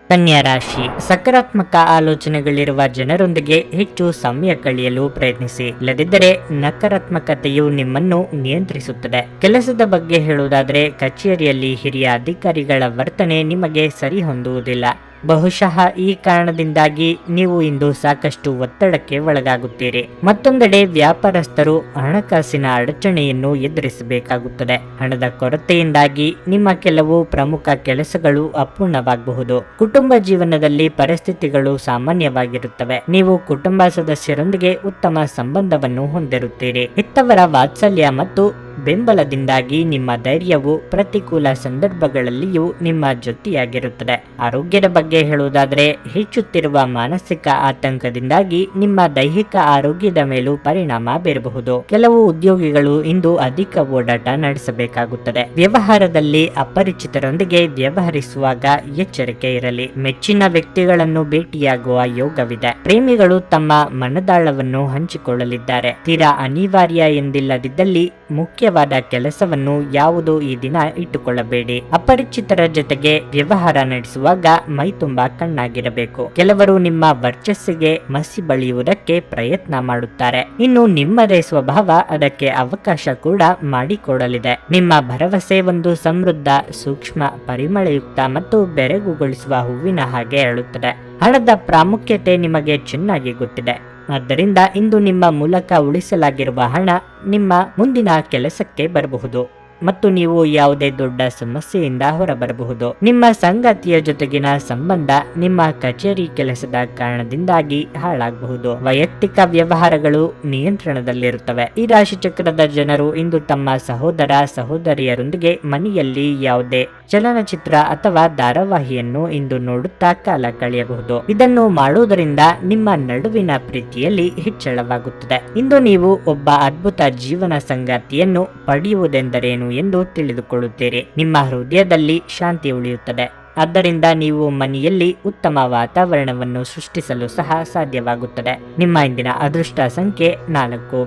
ಕನ್ಯಾ ರಾಶಿ. ಸಕಾರಾತ್ಮಕ ಆಲೋಚನೆಗಳಿರುವ ಜನರೊಂದಿಗೆ ಹೆಚ್ಚು ಸಮಯ ಕಳೆಯಲು ಪ್ರಯತ್ನಿಸಿ. ಇಲ್ಲದಿದ್ದರೆ ನಕಾರಾತ್ಮಕತೆಯು ನಿಮ್ಮನ್ನು ನಿಯಂತ್ರಿಸುತ್ತದೆ. ಕೆಲಸದ ಬಗ್ಗೆ ಹೇಳುವುದಾದರೆ, ಕಚೇರಿಯಲ್ಲಿ ಹಿರಿಯ ಅಧಿಕಾರಿಗಳ ವರ್ತನೆ ನಿಮಗೆ ಸರಿ ಹೊಂದುವುದಿಲ್ಲ. ಬಹುಶಃ ಈ ಕಾರಣದಿಂದಾಗಿ ನೀವು ಇಂದು ಸಾಕಷ್ಟು ಒತ್ತಡಕ್ಕೆ ಒಳಗಾಗುತ್ತೀರಿ. ಮತ್ತೊಂದೆಡೆ ವ್ಯಾಪಾರಸ್ಥರು ಹಣಕಾಸಿನ ಅಡಚಣೆಯನ್ನು ಎದುರಿಸಬೇಕಾಗುತ್ತದೆ. ಹಣದ ಕೊರತೆಯಿಂದಾಗಿ ನಿಮ್ಮ ಕೆಲವು ಪ್ರಮುಖ ಕೆಲಸಗಳು ಅಪೂರ್ಣವಾಗಬಹುದು. ಕುಟುಂಬ ಜೀವನದಲ್ಲಿ ಪರಿಸ್ಥಿತಿಗಳು ಸಾಮಾನ್ಯವಾಗಿರುತ್ತವೆ. ನೀವು ಕುಟುಂಬ ಸದಸ್ಯರೊಂದಿಗೆ ಉತ್ತಮ ಸಂಬಂಧವನ್ನು ಹೊಂದಿರುತ್ತೀರಿ. ಹೆತ್ತವರ ವಾತ್ಸಲ್ಯ ಮತ್ತು ಬೆಂಬಲದಿಂದಾಗಿ ನಿಮ್ಮ ಧೈರ್ಯವು ಪ್ರತಿಕೂಲ ಸಂದರ್ಭಗಳಲ್ಲಿಯೂ ನಿಮ್ಮ ಜೊತೆಯಾಗಿರುತ್ತದೆ. ಆರೋಗ್ಯದ ಬಗ್ಗೆ ಹೇಳುವುದಾದರೆ, ಹೆಚ್ಚುತ್ತಿರುವ ಮಾನಸಿಕ ಆತಂಕದಿಂದಾಗಿ ನಿಮ್ಮ ದೈಹಿಕ ಆರೋಗ್ಯದ ಮೇಲೂ ಪರಿಣಾಮ ಬೀರಬಹುದು. ಕೆಲವು ಉದ್ಯೋಗಿಗಳು ಇಂದು ಅಧಿಕ ಓಡಾಟ ನಡೆಸಬೇಕಾಗುತ್ತದೆ. ವ್ಯವಹಾರದಲ್ಲಿ ಅಪರಿಚಿತರೊಂದಿಗೆ ವ್ಯವಹರಿಸುವಾಗ ಎಚ್ಚರಿಕೆ ಇರಲಿ. ಮೆಚ್ಚಿನ ವ್ಯಕ್ತಿಗಳನ್ನು ಭೇಟಿಯಾಗುವ ಯೋಗವಿದೆ. ಪ್ರೇಮಿಗಳು ತಮ್ಮ ಮನದಾಳವನ್ನು ಹಂಚಿಕೊಳ್ಳಲಿದ್ದಾರೆ. ತೀರಾ ಅನಿವಾರ್ಯ ಎಂದಿಲ್ಲದಿದ್ದಲ್ಲಿ ಮುಖ್ಯವಾದ ಕೆಲಸವನ್ನು ಯಾವುದೋ ಈ ದಿನ ಇಟ್ಟುಕೊಳ್ಳಬೇಡಿ. ಅಪರಿಚಿತರ ಜೊತೆಗೆ ವ್ಯವಹಾರ ನಡೆಸುವಾಗ ಮೈ ತುಂಬಾ ಕಣ್ಣಾಗಿರಬೇಕು. ಕೆಲವರು ನಿಮ್ಮ ವರ್ಚಸ್ಸಿಗೆ ಮಸಿ ಬಳಿಯುವುದಕ್ಕೆ ಪ್ರಯತ್ನ ಮಾಡುತ್ತಾರೆ. ಇನ್ನು ನಿಮ್ಮದೇ ಸ್ವಭಾವ ಅದಕ್ಕೆ ಅವಕಾಶ ಕೂಡ ಮಾಡಿಕೊಡಲಿದೆ. ನಿಮ್ಮ ಭರವಸೆ ಒಂದು ಸಮೃದ್ಧ, ಸೂಕ್ಷ್ಮ, ಪರಿಮಳಯುಕ್ತ ಮತ್ತು ಬೆರಗುಗೊಳಿಸುವ ಹೂವಿನ ಹಾಗೆ ಅರಳುತ್ತದೆ. ಹಣದ ಪ್ರಾಮುಖ್ಯತೆ ನಿಮಗೆ ಚೆನ್ನಾಗಿ ಗೊತ್ತಿದೆ. ಆದ್ದರಿಂದ ಇಂದು ನಿಮ್ಮ ಮೂಲಕ ಉಳಿಸಲಾಗಿರುವ ಹಣ ನಿಮ್ಮ ಮುಂದಿನ ಕೆಲಸಕ್ಕೆ ಬರಬಹುದು ಮತ್ತು ನೀವು ಯಾವುದೇ ದೊಡ್ಡ ಸಮಸ್ಯೆಯಿಂದ ಹೊರಬರಬಹುದು. ನಿಮ್ಮ ಸಂಗಾತಿಯ ಜೊತೆಗಿನ ಸಂಬಂಧ ನಿಮ್ಮ ಕಚೇರಿ ಕೆಲಸದ ಕಾರಣದಿಂದಾಗಿ ಹಾಳಾಗಬಹುದು. ವೈಯಕ್ತಿಕ ವ್ಯವಹಾರಗಳು ನಿಯಂತ್ರಣದಲ್ಲಿರುತ್ತವೆ. ಈ ರಾಶಿ ಚಕ್ರದ ಜನರು ಇಂದು ತಮ್ಮ ಸಹೋದರ ಸಹೋದರಿಯರೊಂದಿಗೆ ಮನೆಯಲ್ಲಿ ಯಾವುದೇ ಚಲನಚಿತ್ರ ಅಥವಾ ಧಾರಾವಾಹಿಯನ್ನು ಇಂದು ನೋಡುತ್ತಾ ಕಾಲ ಕಳೆಯಬಹುದು. ಇದನ್ನು ಮಾಡುವುದರಿಂದ ನಿಮ್ಮ ನಡುವಿನ ಪ್ರೀತಿಯಲ್ಲಿ ಹೆಚ್ಚಳವಾಗುತ್ತದೆ. ಇಂದು ನೀವು ಒಬ್ಬ ಅದ್ಭುತ ಜೀವನ ಸಂಗಾತಿಯನ್ನು ಪಡೆಯುವುದೆಂದರೇನು ಎಂದು ತಿಳಿದುಕೊಳ್ಳುತ್ತೀರಿ. ನಿಮ್ಮ ಹೃದಯದಲ್ಲಿ ಶಾಂತಿ ಉಳಿಯುತ್ತದೆ. ಆದ್ದರಿಂದ ನೀವು ಮನೆಯಲ್ಲಿ ಉತ್ತಮ ವಾತಾವರಣವನ್ನು ಸೃಷ್ಟಿಸಲು ಸಹ ಸಾಧ್ಯವಾಗುತ್ತದೆ. ನಿಮ್ಮ ಇಂದಿನ ಅದೃಷ್ಟ ಸಂಖ್ಯೆ 4.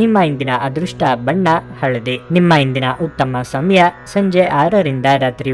ನಿಮ್ಮ ಇಂದಿನ ಅದೃಷ್ಟ ಬಣ್ಣ ಹಳದಿ. ನಿಮ್ಮ ಇಂದಿನ ಉತ್ತಮ ಸಮಯ ಸಂಜೆ 6ರಿಂದ ರಾತ್ರಿ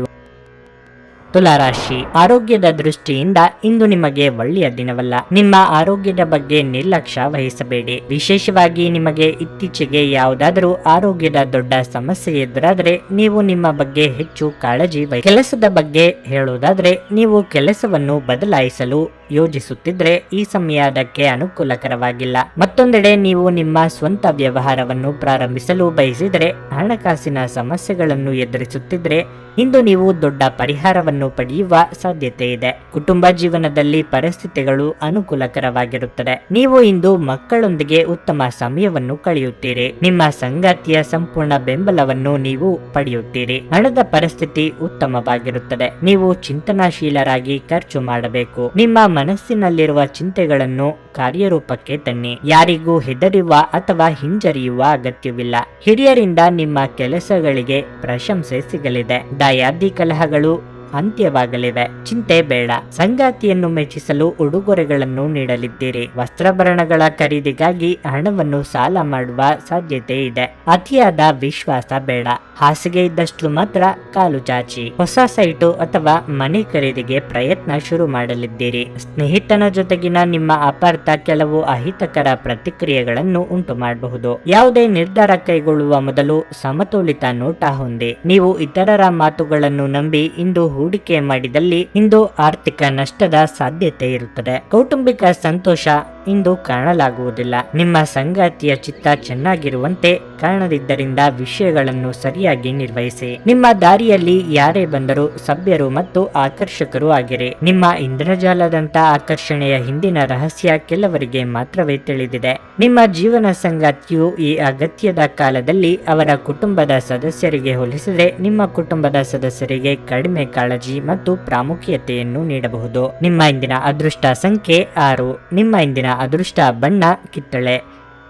ತುಲಾರಾಶಿ, ಆರೋಗ್ಯದ ದೃಷ್ಟಿಯಿಂದ ಇಂದು ನಿಮಗೆ ಒಳ್ಳೆಯ ದಿನವಲ್ಲ. ನಿಮ್ಮ ಆರೋಗ್ಯದ ಬಗ್ಗೆ ನಿರ್ಲಕ್ಷ್ಯ ವಹಿಸಬೇಡಿ. ವಿಶೇಷವಾಗಿ ನಿಮಗೆ ಇತ್ತೀಚೆಗೆ ಯಾವುದಾದರೂ ಆರೋಗ್ಯದ ದೊಡ್ಡ ಸಮಸ್ಯೆ ಎದುರಾದರೆ ನೀವು ನಿಮ್ಮ ಬಗ್ಗೆ ಹೆಚ್ಚು ಕಾಳಜಿ ಕೆಲಸದ ಬಗ್ಗೆ ಹೇಳುವುದಾದ್ರೆ ನೀವು ಕೆಲಸವನ್ನು ಬದಲಾಯಿಸಲು ಯೋಜಿಸುತ್ತಿದ್ರೆ ಈ ಸಮಯ ಅದಕ್ಕೆ ಅನುಕೂಲಕರವಾಗಿಲ್ಲ. ಮತ್ತೊಂದೆಡೆ ನೀವು ನಿಮ್ಮ ಸ್ವಂತ ವ್ಯವಹಾರವನ್ನು ಪ್ರಾರಂಭಿಸಲು ಬಯಸಿದರೆ ಹಣಕಾಸಿನ ಸಮಸ್ಯೆಗಳನ್ನು ಎದುರಿಸುತ್ತಿದ್ರೆ ಇಂದು ನೀವು ದೊಡ್ಡ ಪರಿಹಾರವನ್ನು ಪಡೆಯುವ ಸಾಧ್ಯತೆ ಇದೆ. ಕುಟುಂಬ ಜೀವನದಲ್ಲಿ ಪರಿಸ್ಥಿತಿಗಳು ಅನುಕೂಲಕರವಾಗಿರುತ್ತದೆ. ನೀವು ಇಂದು ಮಕ್ಕಳೊಂದಿಗೆ ಉತ್ತಮ ಸಮಯವನ್ನು ಕಳೆಯುತ್ತೀರಿ. ನಿಮ್ಮ ಸಂಗಾತಿಯ ಸಂಪೂರ್ಣ ಬೆಂಬಲವನ್ನು ನೀವು ಪಡೆಯುತ್ತೀರಿ. ಹಣದ ಪರಿಸ್ಥಿತಿ ಉತ್ತಮವಾಗಿರುತ್ತದೆ. ನೀವು ಚಿಂತನಾಶೀಲರಾಗಿ ಖರ್ಚು ಮಾಡಬೇಕು. ನಿಮ್ಮ ಮನಸ್ಸಿನಲ್ಲಿರುವ ಚಿಂತೆಗಳನ್ನು ಕಾರ್ಯರೂಪಕ್ಕೆ ತನ್ನಿ. ಯಾರಿಗೂ ಹೆದರುವ ಅಥವಾ ಹಿಂಜರಿಯುವ ಅಗತ್ಯವಿಲ್ಲ. ಹಿರಿಯರಿಂದ ನಿಮ್ಮ ಕೆಲಸಗಳಿಗೆ ಪ್ರಶಂಸೆ ಸಿಗಲಿದೆ. ದಾಯಾದಿ ಕಲಹಗಳು ಅಂತ್ಯವಾಗಲಿವೆ. ಚಿಂತೆ ಬೇಡ. ಸಂಗಾತಿಯನ್ನು ಮೆಚ್ಚಿಸಲು ಉಡುಗೊರೆಗಳನ್ನು ನೀಡಲಿದ್ದೀರಿ. ವಸ್ತ್ರಾಭರಣಗಳ ಖರೀದಿಗಾಗಿ ಹಣವನ್ನು ಸಾಲ ಮಾಡುವ ಸಾಧ್ಯತೆ ಇದೆ. ಅತಿಯಾದ ವಿಶ್ವಾಸ ಬೇಡ. ಹಾಸಿಗೆ ಇದ್ದಷ್ಟು ಮಾತ್ರ ಕಾಲು ಚಾಚಿ. ಹೊಸ ಸೈಟು ಅಥವಾ ಮನೆ ಖರೀದಿಗೆ ಪ್ರಯತ್ನ ಶುರು ಮಾಡಲಿದ್ದೀರಿ. ಸ್ನೇಹಿತನ ಜೊತೆಗಿನ ನಿಮ್ಮ ಅಪಾರ್ಥ ಕೆಲವು ಅಹಿತಕರ ಪ್ರತಿಕ್ರಿಯೆಗಳನ್ನು ಉಂಟು ಮಾಡಬಹುದು. ಯಾವುದೇ ನಿರ್ಧಾರ ಕೈಗೊಳ್ಳುವ ಮೊದಲು ಸಮತೋಲಿತ ನೋಟ ಹೊಂದಿ. ನೀವು ಇತರರ ಮಾತುಗಳನ್ನು ನಂಬಿ ಇಂದು ಹೂಡಿಕೆ ಮಾಡಿದಲ್ಲಿ ಇಂದು ಆರ್ಥಿಕ ನಷ್ಟದ ಸಾಧ್ಯತೆ ಇರುತ್ತದೆ. ಕೌಟುಂಬಿಕ ಸಂತೋಷ ಇಂದು ಕಾಣಲಾಗುವುದಿಲ್ಲ. ನಿಮ್ಮ ಸಂಗಾತಿಯ ಚಿತ್ತ ಚೆನ್ನಾಗಿರುವಂತೆ ಕಾಣದಿದ್ದರಿಂದ ವಿಷಯಗಳನ್ನು ಸರಿಯಾಗಿ ನಿರ್ವಹಿಸಿ. ನಿಮ್ಮ ದಾರಿಯಲ್ಲಿ ಯಾರೇ ಬಂದರೂ ಸಭ್ಯರು ಮತ್ತು ಆಕರ್ಷಕರು ಆಗಿರಿ. ನಿಮ್ಮ ಇಂದ್ರಜಾಲದಂತ ಆಕರ್ಷಣೆಯ ಹಿಂದಿನ ರಹಸ್ಯ ಕೆಲವರಿಗೆ ಮಾತ್ರವೇ ತಿಳಿದಿದೆ. ನಿಮ್ಮ ಜೀವನ ಸಂಗಾತಿಯು ಈ ಅಗತ್ಯದ ಕಾಲದಲ್ಲಿ ಅವರ ಕುಟುಂಬದ ಸದಸ್ಯರಿಗೆ ಹೋಲಿಸಿದರೆ ನಿಮ್ಮ ಕುಟುಂಬದ ಸದಸ್ಯರಿಗೆ ಕಡಿಮೆ ಕಾಳಜಿ ಮತ್ತು ಪ್ರಾಮುಖ್ಯತೆಯನ್ನು ನೀಡಬಹುದು. ನಿಮ್ಮ ಇಂದಿನ ಅದೃಷ್ಟ ಸಂಖ್ಯೆ 6. ನಿಮ್ಮ ಇಂದಿನ ಅದೃಷ್ಟ ಬಣ್ಣ ಕಿತ್ತಳೆ.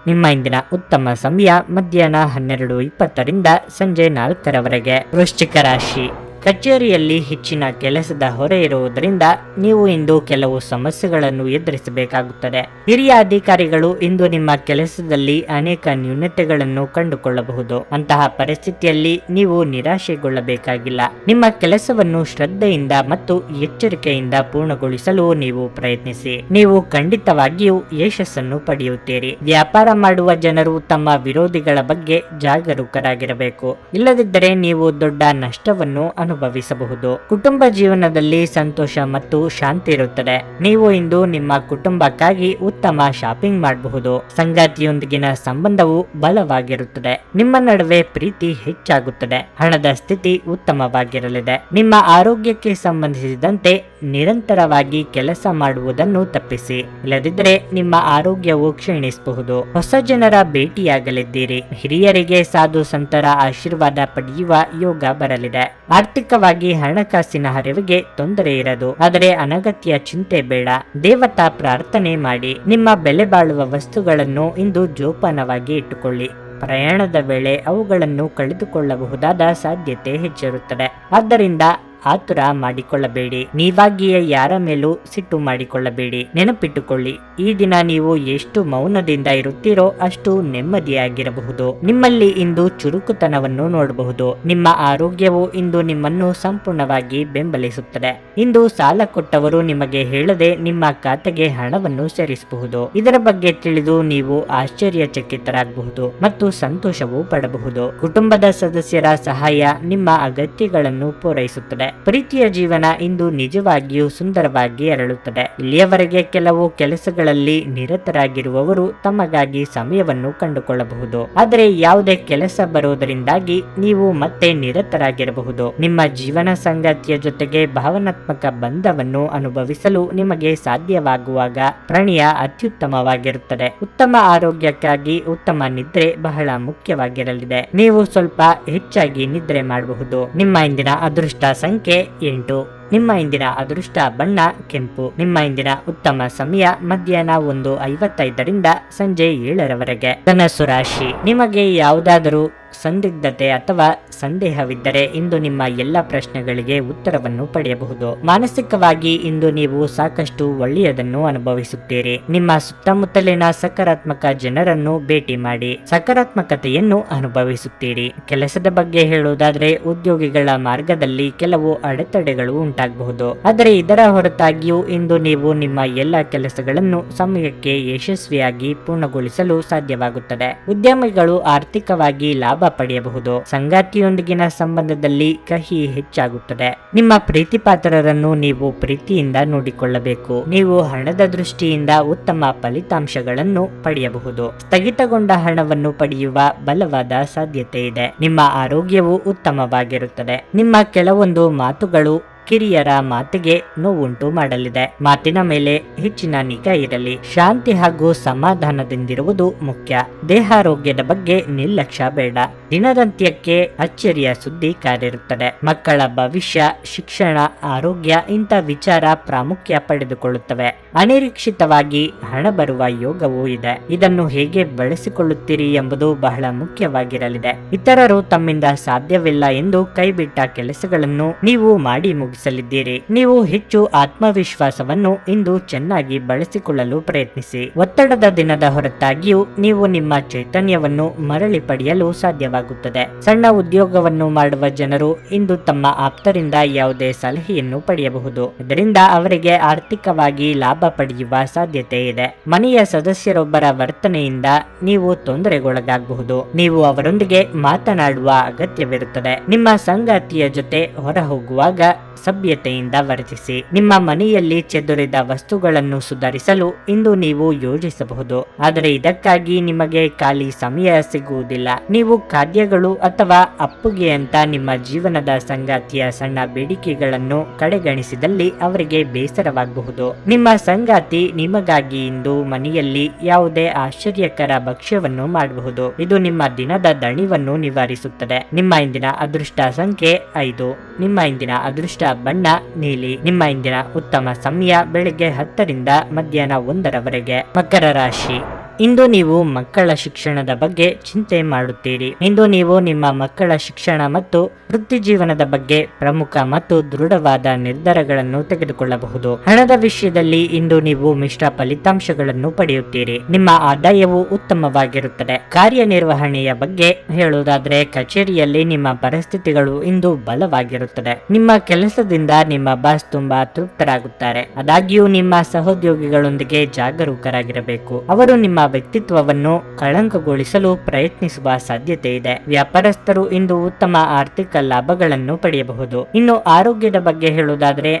ನಿಮ್ಮ ಇಂದಿನ ಉತ್ತಮ ಸಮಯ ಮಧ್ಯಾಹ್ನ 12:20 ಸಂಜೆ 4 ವೃಶ್ಚಿಕ ರಾಶಿ, ಕಚೇರಿಯಲ್ಲಿ ಹೆಚ್ಚಿನ ಕೆಲಸದ ಹೊರೆ ಇರುವುದರಿಂದ ನೀವು ಇಂದು ಕೆಲವು ಸಮಸ್ಯೆಗಳನ್ನು ಎದುರಿಸಬೇಕಾಗುತ್ತದೆ. ಹಿರಿಯ ಅಧಿಕಾರಿಗಳು ಇಂದು ನಿಮ್ಮ ಕೆಲಸದಲ್ಲಿ ಅನೇಕ ನ್ಯೂನತೆಗಳನ್ನು ಕಂಡುಕೊಳ್ಳಬಹುದು. ಅಂತಹ ಪರಿಸ್ಥಿತಿಯಲ್ಲಿ ನೀವು ನಿರಾಶೆಗೊಳ್ಳಬೇಕಾಗಿಲ್ಲ. ನಿಮ್ಮ ಕೆಲಸವನ್ನು ಶ್ರದ್ಧೆಯಿಂದ ಮತ್ತು ಎಚ್ಚರಿಕೆಯಿಂದ ಪೂರ್ಣಗೊಳಿಸಲು ನೀವು ಪ್ರಯತ್ನಿಸಿ. ನೀವು ಖಂಡಿತವಾಗಿಯೂ ಯಶಸ್ಸನ್ನು ಪಡೆಯುತ್ತೀರಿ. ವ್ಯಾಪಾರ ಮಾಡುವ ಜನರು ತಮ್ಮ ವಿರೋಧಿಗಳ ಬಗ್ಗೆ ಜಾಗರೂಕರಾಗಿರಬೇಕು. ಇಲ್ಲದಿದ್ದರೆ ನೀವು ದೊಡ್ಡ ನಷ್ಟವನ್ನು ಅನುಭವಿಸಬಹುದು. ಕುಟುಂಬ ಜೀವನದಲ್ಲಿ ಸಂತೋಷ ಮತ್ತು ಶಾಂತಿ ಇರುತ್ತದೆ. ನೀವು ಇಂದು ನಿಮ್ಮ ಕುಟುಂಬಕ್ಕಾಗಿ ಉತ್ತಮ ಶಾಪಿಂಗ್ ಮಾಡಬಹುದು. ಸಂಗಾತಿಯೊಂದಿಗಿನ ಸಂಬಂಧವು ಬಲವಾಗಿರುತ್ತದೆ. ನಿಮ್ಮ ನಡುವೆ ಪ್ರೀತಿ ಹೆಚ್ಚಾಗುತ್ತದೆ. ಹಣದ ಸ್ಥಿತಿ ಉತ್ತಮವಾಗಿರಲಿದೆ. ನಿಮ್ಮ ಆರೋಗ್ಯಕ್ಕೆ ಸಂಬಂಧಿಸಿದಂತೆ ನಿರಂತರವಾಗಿ ಕೆಲಸ ಮಾಡುವುದನ್ನು ತಪ್ಪಿಸಿ. ಇಲ್ಲದಿದ್ದರೆ ನಿಮ್ಮ ಆರೋಗ್ಯವು ಕ್ಷೀಣಿಸಬಹುದು. ಹೊಸ ಜನರ ಭೇಟಿಯಾಗಲಿದ್ದೀರಿ. ಹಿರಿಯರಿಗೆ ಸಾಧು ಸಂತರ ಆಶೀರ್ವಾದ ಪಡೆಯುವ ಯೋಗ ಬರಲಿದೆ. ಆರ್ಥಿಕವಾಗಿ ಹಣಕಾಸಿನ ಹರಿವಿಗೆ ತೊಂದರೆ ಇರದು. ಆದರೆ ಅನಗತ್ಯ ಚಿಂತೆ ಬೇಡ. ದೇವತಾ ಪ್ರಾರ್ಥನೆ ಮಾಡಿ. ನಿಮ್ಮ ಬೆಲೆ ಬಾಳುವ ವಸ್ತುಗಳನ್ನು ಇಂದು ಜೋಪಾನವಾಗಿ ಇಟ್ಟುಕೊಳ್ಳಿ. ಪ್ರಯಾಣದ ವೇಳೆ ಅವುಗಳನ್ನು ಕಳೆದುಕೊಳ್ಳಬಹುದಾದ ಸಾಧ್ಯತೆ ಹೆಚ್ಚಿರುತ್ತದೆ. ಆದ್ದರಿಂದ ಆತುರ ಮಾಡಿಕೊಳ್ಳಬೇಡಿ. ನೀವಾಗಿಯೇ ಯಾರ ಮೇಲೂ ಸಿಟ್ಟು ಮಾಡಿಕೊಳ್ಳಬೇಡಿ. ನೆನಪಿಟ್ಟುಕೊಳ್ಳಿ, ಈ ದಿನ ನೀವು ಎಷ್ಟು ಮೌನದಿಂದ ಇರುತ್ತೀರೋ ಅಷ್ಟು ನೆಮ್ಮದಿಯಾಗಿರಬಹುದು. ನಿಮ್ಮಲ್ಲಿ ಇಂದು ಚುರುಕುತನವನ್ನು ನೋಡಬಹುದು. ನಿಮ್ಮ ಆರೋಗ್ಯವು ಇಂದು ನಿಮ್ಮನ್ನು ಸಂಪೂರ್ಣವಾಗಿ ಬೆಂಬಲಿಸುತ್ತದೆ. ಇಂದು ಸಾಲ ಕೊಟ್ಟವರು ನಿಮಗೆ ಹೇಳದೆ ನಿಮ್ಮ ಖಾತೆಗೆ ಹಣವನ್ನು ಸೇರಿಸಬಹುದು. ಇದರ ಬಗ್ಗೆ ತಿಳಿದು ನೀವು ಆಶ್ಚರ್ಯಚಕಿತರಾಗಬಹುದು ಮತ್ತು ಸಂತೋಷವೂ ಪಡಬಹುದು. ಕುಟುಂಬದ ಸದಸ್ಯರ ಸಹಾಯ ನಿಮ್ಮ ಅಗತ್ಯಗಳನ್ನು ಪೂರೈಸುತ್ತದೆ. ಪ್ರೀತಿಯ ಜೀವನ ಇಂದು ನಿಜವಾಗಿಯೂ ಸುಂದರವಾಗಿ ಅರಳುತ್ತದೆ. ಇಲ್ಲಿಯವರೆಗೆ ಕೆಲವು ಕೆಲಸಗಳಲ್ಲಿ ನಿರತರಾಗಿರುವವರು ತಮಗಾಗಿ ಸಮಯವನ್ನು ಕಂಡುಕೊಳ್ಳಬಹುದು. ಆದರೆ ಯಾವುದೇ ಕೆಲಸ ಬರುವುದರಿಂದಾಗಿ ನೀವು ಮತ್ತೆ ನಿರತರಾಗಿರಬಹುದು. ನಿಮ್ಮ ಜೀವನ ಸಂಗಾತಿಯ ಜೊತೆಗೆ ಭಾವನಾತ್ಮಕ ಬಂಧವನ್ನು ಅನುಭವಿಸಲು ನಿಮಗೆ ಸಾಧ್ಯವಾಗುವಾಗ ಪ್ರಣಯ ಅತ್ಯುತ್ತಮವಾಗಿರುತ್ತದೆ. ಉತ್ತಮ ಆರೋಗ್ಯಕ್ಕಾಗಿ ಉತ್ತಮ ನಿದ್ರೆ ಬಹಳ ಮುಖ್ಯವಾಗಿರಲಿದೆ. ನೀವು ಸ್ವಲ್ಪ ಹೆಚ್ಚಾಗಿ ನಿದ್ರೆ ಮಾಡಬಹುದು. ನಿಮ್ಮ ಇಂದಿನ ಅದೃಷ್ಟ ಸಂಖ್ಯೆ 8. ನಿಮ್ಮ ಇಂದಿನ ಅದೃಷ್ಟ ಬಣ್ಣ ಕೆಂಪು. ನಿಮ್ಮ ಇಂದಿನ ಉತ್ತಮ ಸಮಯ ಮಧ್ಯಾಹ್ನ 1:55 ಸಂಜೆ 7 ಧನಸ್ಸು ರಾಶಿ, ನಿಮಗೆ ಯಾವುದಾದರೂ ಸಂದಿಗ್ಧತೆ ಅಥವಾ ಸಂದೇಹವಿದ್ದರೆ ಇಂದು ನಿಮ್ಮ ಎಲ್ಲ ಪ್ರಶ್ನೆಗಳಿಗೆ ಉತ್ತರವನ್ನು ಪಡೆಯಬಹುದು. ಮಾನಸಿಕವಾಗಿ ಇಂದು ನೀವು ಸಾಕಷ್ಟು ಒಳ್ಳೆಯದನ್ನು ಅನುಭವಿಸುತ್ತೀರಿ. ನಿಮ್ಮ ಸುತ್ತಮುತ್ತಲಿನ ಸಕಾರಾತ್ಮಕ ಜನರನ್ನು ಭೇಟಿ ಮಾಡಿ ಸಕಾರಾತ್ಮಕತೆಯನ್ನು ಅನುಭವಿಸುತ್ತೀರಿ. ಕೆಲಸದ ಬಗ್ಗೆ ಹೇಳುವುದಾದ್ರೆ ಉದ್ಯೋಗಿಗಳ ಮಾರ್ಗದಲ್ಲಿ ಕೆಲವು ಅಡೆತಡೆಗಳು ಉಂಟಾಗಬಹುದು. ಆದರೆ ಇದರ ಹೊರತಾಗಿಯೂ ಇಂದು ನೀವು ನಿಮ್ಮ ಎಲ್ಲ ಕೆಲಸಗಳನ್ನು ಸಮಯಕ್ಕೆ ಯಶಸ್ವಿಯಾಗಿ ಪೂರ್ಣಗೊಳಿಸಲು ಸಾಧ್ಯವಾಗುತ್ತದೆ. ಉದ್ಯಮಿಗಳು ಆರ್ಥಿಕವಾಗಿ ಲಾಭ ಪಡೆಯಬಹುದು. ಸಂಗಾತಿಯೊಂದಿಗಿನ ಸಂಬಂಧದಲ್ಲಿ ಕಹಿ ಹೆಚ್ಚಾಗುತ್ತದೆ. ನಿಮ್ಮ ಪ್ರೀತಿಪಾತ್ರರನ್ನು ನೀವು ಪ್ರೀತಿಯಿಂದ ನೋಡಿಕೊಳ್ಳಬೇಕು. ನೀವು ಹಣದ ದೃಷ್ಟಿಯಿಂದ ಉತ್ತಮ ಫಲಿತಾಂಶಗಳನ್ನು ಪಡೆಯಬಹುದು. ಸ್ಥಗಿತಗೊಂಡ ಹಣವನ್ನು ಪಡೆಯುವ ಬಲವಾದ ಸಾಧ್ಯತೆ ಇದೆ. ನಿಮ್ಮ ಆರೋಗ್ಯವು ಉತ್ತಮವಾಗಿರುತ್ತದೆ. ನಿಮ್ಮ ಕೆಲವೊಂದು ಮಾತುಗಳು ಕಿರಿಯರ ಮಾತಿಗೆ ನೋವುಂಟು ಮಾಡಲಿದೆ. ಮಾತಿನ ಮೇಲೆ ಹೆಚ್ಚಿನ ನಿಗಾ ಇರಲಿ. ಶಾಂತಿ ಹಾಗೂ ಸಮಾಧಾನದಿಂದಿರುವುದು ಮುಖ್ಯ. ದೇಹಾರೋಗ್ಯದ ಬಗ್ಗೆ ನಿರ್ಲಕ್ಷ್ಯ ಬೇಡ. ದಿನದಂತ್ಯಕ್ಕೆ ಅಚ್ಚರಿಯ ಸುದ್ದಿ ಕಾದಿರುತ್ತದೆ. ಮಕ್ಕಳ ಭವಿಷ್ಯ, ಶಿಕ್ಷಣ, ಆರೋಗ್ಯ ಇಂಥ ವಿಚಾರ ಪ್ರಾಮುಖ್ಯ ಪಡೆದುಕೊಳ್ಳುತ್ತವೆ. ಅನಿರೀಕ್ಷಿತವಾಗಿ ಹಣ ಬರುವ ಯೋಗವೂ ಇದೆ. ಇದನ್ನು ಹೇಗೆ ಬಳಸಿಕೊಳ್ಳುತ್ತೀರಿ ಎಂಬುದು ಬಹಳ ಮುಖ್ಯವಾಗಿರಲಿದೆ. ಇತರರು ತಮ್ಮಿಂದ ಸಾಧ್ಯವಿಲ್ಲ ಎಂದು ಕೈಬಿಟ್ಟ ಕೆಲಸಗಳನ್ನು ನೀವು ಮಾಡಿ ಮುಗಿಸಲಿದ್ದೀರಿ. ನೀವು ಹೆಚ್ಚು ಆತ್ಮವಿಶ್ವಾಸವನ್ನು ಇಂದು ಚೆನ್ನಾಗಿ ಬಳಸಿಕೊಳ್ಳಲು ಪ್ರಯತ್ನಿಸಿ. ಒತ್ತಡದ ದಿನದ ಹೊರತಾಗಿಯೂ ನೀವು ನಿಮ್ಮ ಚೈತನ್ಯವನ್ನು ಮರಳಿ ಪಡೆಯಲು ಸಾಧ್ಯವಾಗುತ್ತದೆ. ಸಣ್ಣ ಉದ್ಯೋಗವನ್ನು ಮಾಡುವ ಜನರು ಇಂದು ತಮ್ಮ ಆಪ್ತರಿಂದ ಯಾವುದೇ ಸಲಹೆಯನ್ನು ಪಡೆಯಬಹುದು. ಇದರಿಂದ ಅವರಿಗೆ ಆರ್ಥಿಕವಾಗಿ ಲಾಭ ಪಡೆಯುವ ಸಾಧ್ಯತೆ ಇದೆ. ಮನೆಯ ಸದಸ್ಯರೊಬ್ಬರ ವರ್ತನೆಯಿಂದ ನೀವು ತೊಂದರೆಗೊಳಗಾಗಬಹುದು. ನೀವು ಅವರೊಂದಿಗೆ ಮಾತನಾಡುವ ಅಗತ್ಯವಿರುತ್ತದೆ. ನಿಮ್ಮ ಸಂಗಾತಿಯ ಜೊತೆ ಹೊರ ಹೋಗುವಾಗ ಸಭ್ಯತೆಯಿಂದ ವರ್ತಿಸಿ. ನಿಮ್ಮ ಮನೆಯಲ್ಲಿ ಚೆದುರಿದ ವಸ್ತುಗಳನ್ನು ಸುಧಾರಿಸಲು ಇಂದು ನೀವು ಯೋಜಿಸಬಹುದು. ಆದರೆ ಇದಕ್ಕಾಗಿ ನಿಮಗೆ ಖಾಲಿ ಸಮಯ ಸಿಗುವುದಿಲ್ಲ. ನೀವು ಖಾದ್ಯಗಳು ಅಥವಾ ಅಪ್ಪುಗೆಯಂತ ನಿಮ್ಮ ಜೀವನದ ಸಂಗಾತಿಯ ಸಣ್ಣ ಬೇಡಿಕೆಗಳನ್ನು ಕಡೆಗಣಿಸಿದಲ್ಲಿ ಅವರಿಗೆ ಬೇಸರವಾಗಬಹುದು. ನಿಮ್ಮ ಸಂಗಾತಿ ನಿಮಗಾಗಿ ಇಂದು ಮನೆಯಲ್ಲಿ ಯಾವುದೇ ಆಶ್ಚರ್ಯಕರ ಭಕ್ಷ್ಯವನ್ನು ಮಾಡಬಹುದು. ಇದು ನಿಮ್ಮ ದಿನದ ದಣಿವನ್ನು ನಿವಾರಿಸುತ್ತದೆ. ನಿಮ್ಮ ಇಂದಿನ ಅದೃಷ್ಟ ಸಂಖ್ಯೆ 5. ನಿಮ್ಮ ಇಂದಿನ ಅದೃಷ್ಟ ಬಣ್ಣ ನೀಲಿ. ನಿಮ್ಮ ಇಂದಿನ ಉತ್ತಮ ಸಮಯ ಬೆಳಿಗ್ಗೆ 10 ರಿಂದ ಮಧ್ಯಾಹ್ನ 1 ರವರೆಗೆ. ಮಕರ ರಾಶಿ. ಇಂದು ನೀವು ಮಕ್ಕಳ ಶಿಕ್ಷಣದ ಬಗ್ಗೆ ಚಿಂತೆ ಮಾಡುತ್ತೀರಿ. ಇಂದು ನೀವು ನಿಮ್ಮ ಮಕ್ಕಳ ಶಿಕ್ಷಣ ಮತ್ತು ವೃತ್ತಿ ಜೀವನದ ಬಗ್ಗೆ ಪ್ರಮುಖ ಮತ್ತು ದೃಢವಾದ ನಿರ್ಧಾರಗಳನ್ನು ತೆಗೆದುಕೊಳ್ಳಬಹುದು. ಹಣದ ವಿಷಯದಲ್ಲಿ ಇಂದು ನೀವು ಮಿಶ್ರ ಫಲಿತಾಂಶಗಳನ್ನು ಪಡೆಯುತ್ತೀರಿ. ನಿಮ್ಮ ಆದಾಯವು ಉತ್ತಮವಾಗಿರುತ್ತದೆ. ಕಾರ್ಯನಿರ್ವಹಣೆಯ ಬಗ್ಗೆ ಹೇಳುವುದಾದ್ರೆ ಕಚೇರಿಯಲ್ಲಿ ನಿಮ್ಮ ಪರಿಸ್ಥಿತಿಗಳು ಇಂದು ಬಲವಾಗಿರುತ್ತದೆ. ನಿಮ್ಮ ಕೆಲಸದಿಂದ ನಿಮ್ಮ ಬಾಸ್ ತುಂಬಾ ತೃಪ್ತರಾಗುತ್ತಾರೆ. ಆದಾಗ್ಯೂ ನಿಮ್ಮ ಸಹೋದ್ಯೋಗಿಗಳೊಂದಿಗೆ ಜಾಗರೂಕರಾಗಿರಬೇಕು. ಅವರು ನಿಮ್ಮ ವ್ಯಕ್ತಿತ್ವವನ್ನು ಕಳಂಕಗೊಳಿಸಲು ಪ್ರಯತ್ನಿಸುವ ಸಾಧ್ಯತೆ ಇದೆ. ವ್ಯಾಪಾರಸ್ಥರು ಇಂದು ಉತ್ತಮ ಆರ್ಥಿಕ ಲಾಭಗಳನ್ನು ಪಡೆಯಬಹುದು. ಇನ್ನು ಆರೋಗ್ಯದ ಬಗ್ಗೆ ಹೇಳುವುದಾದ್ರೆ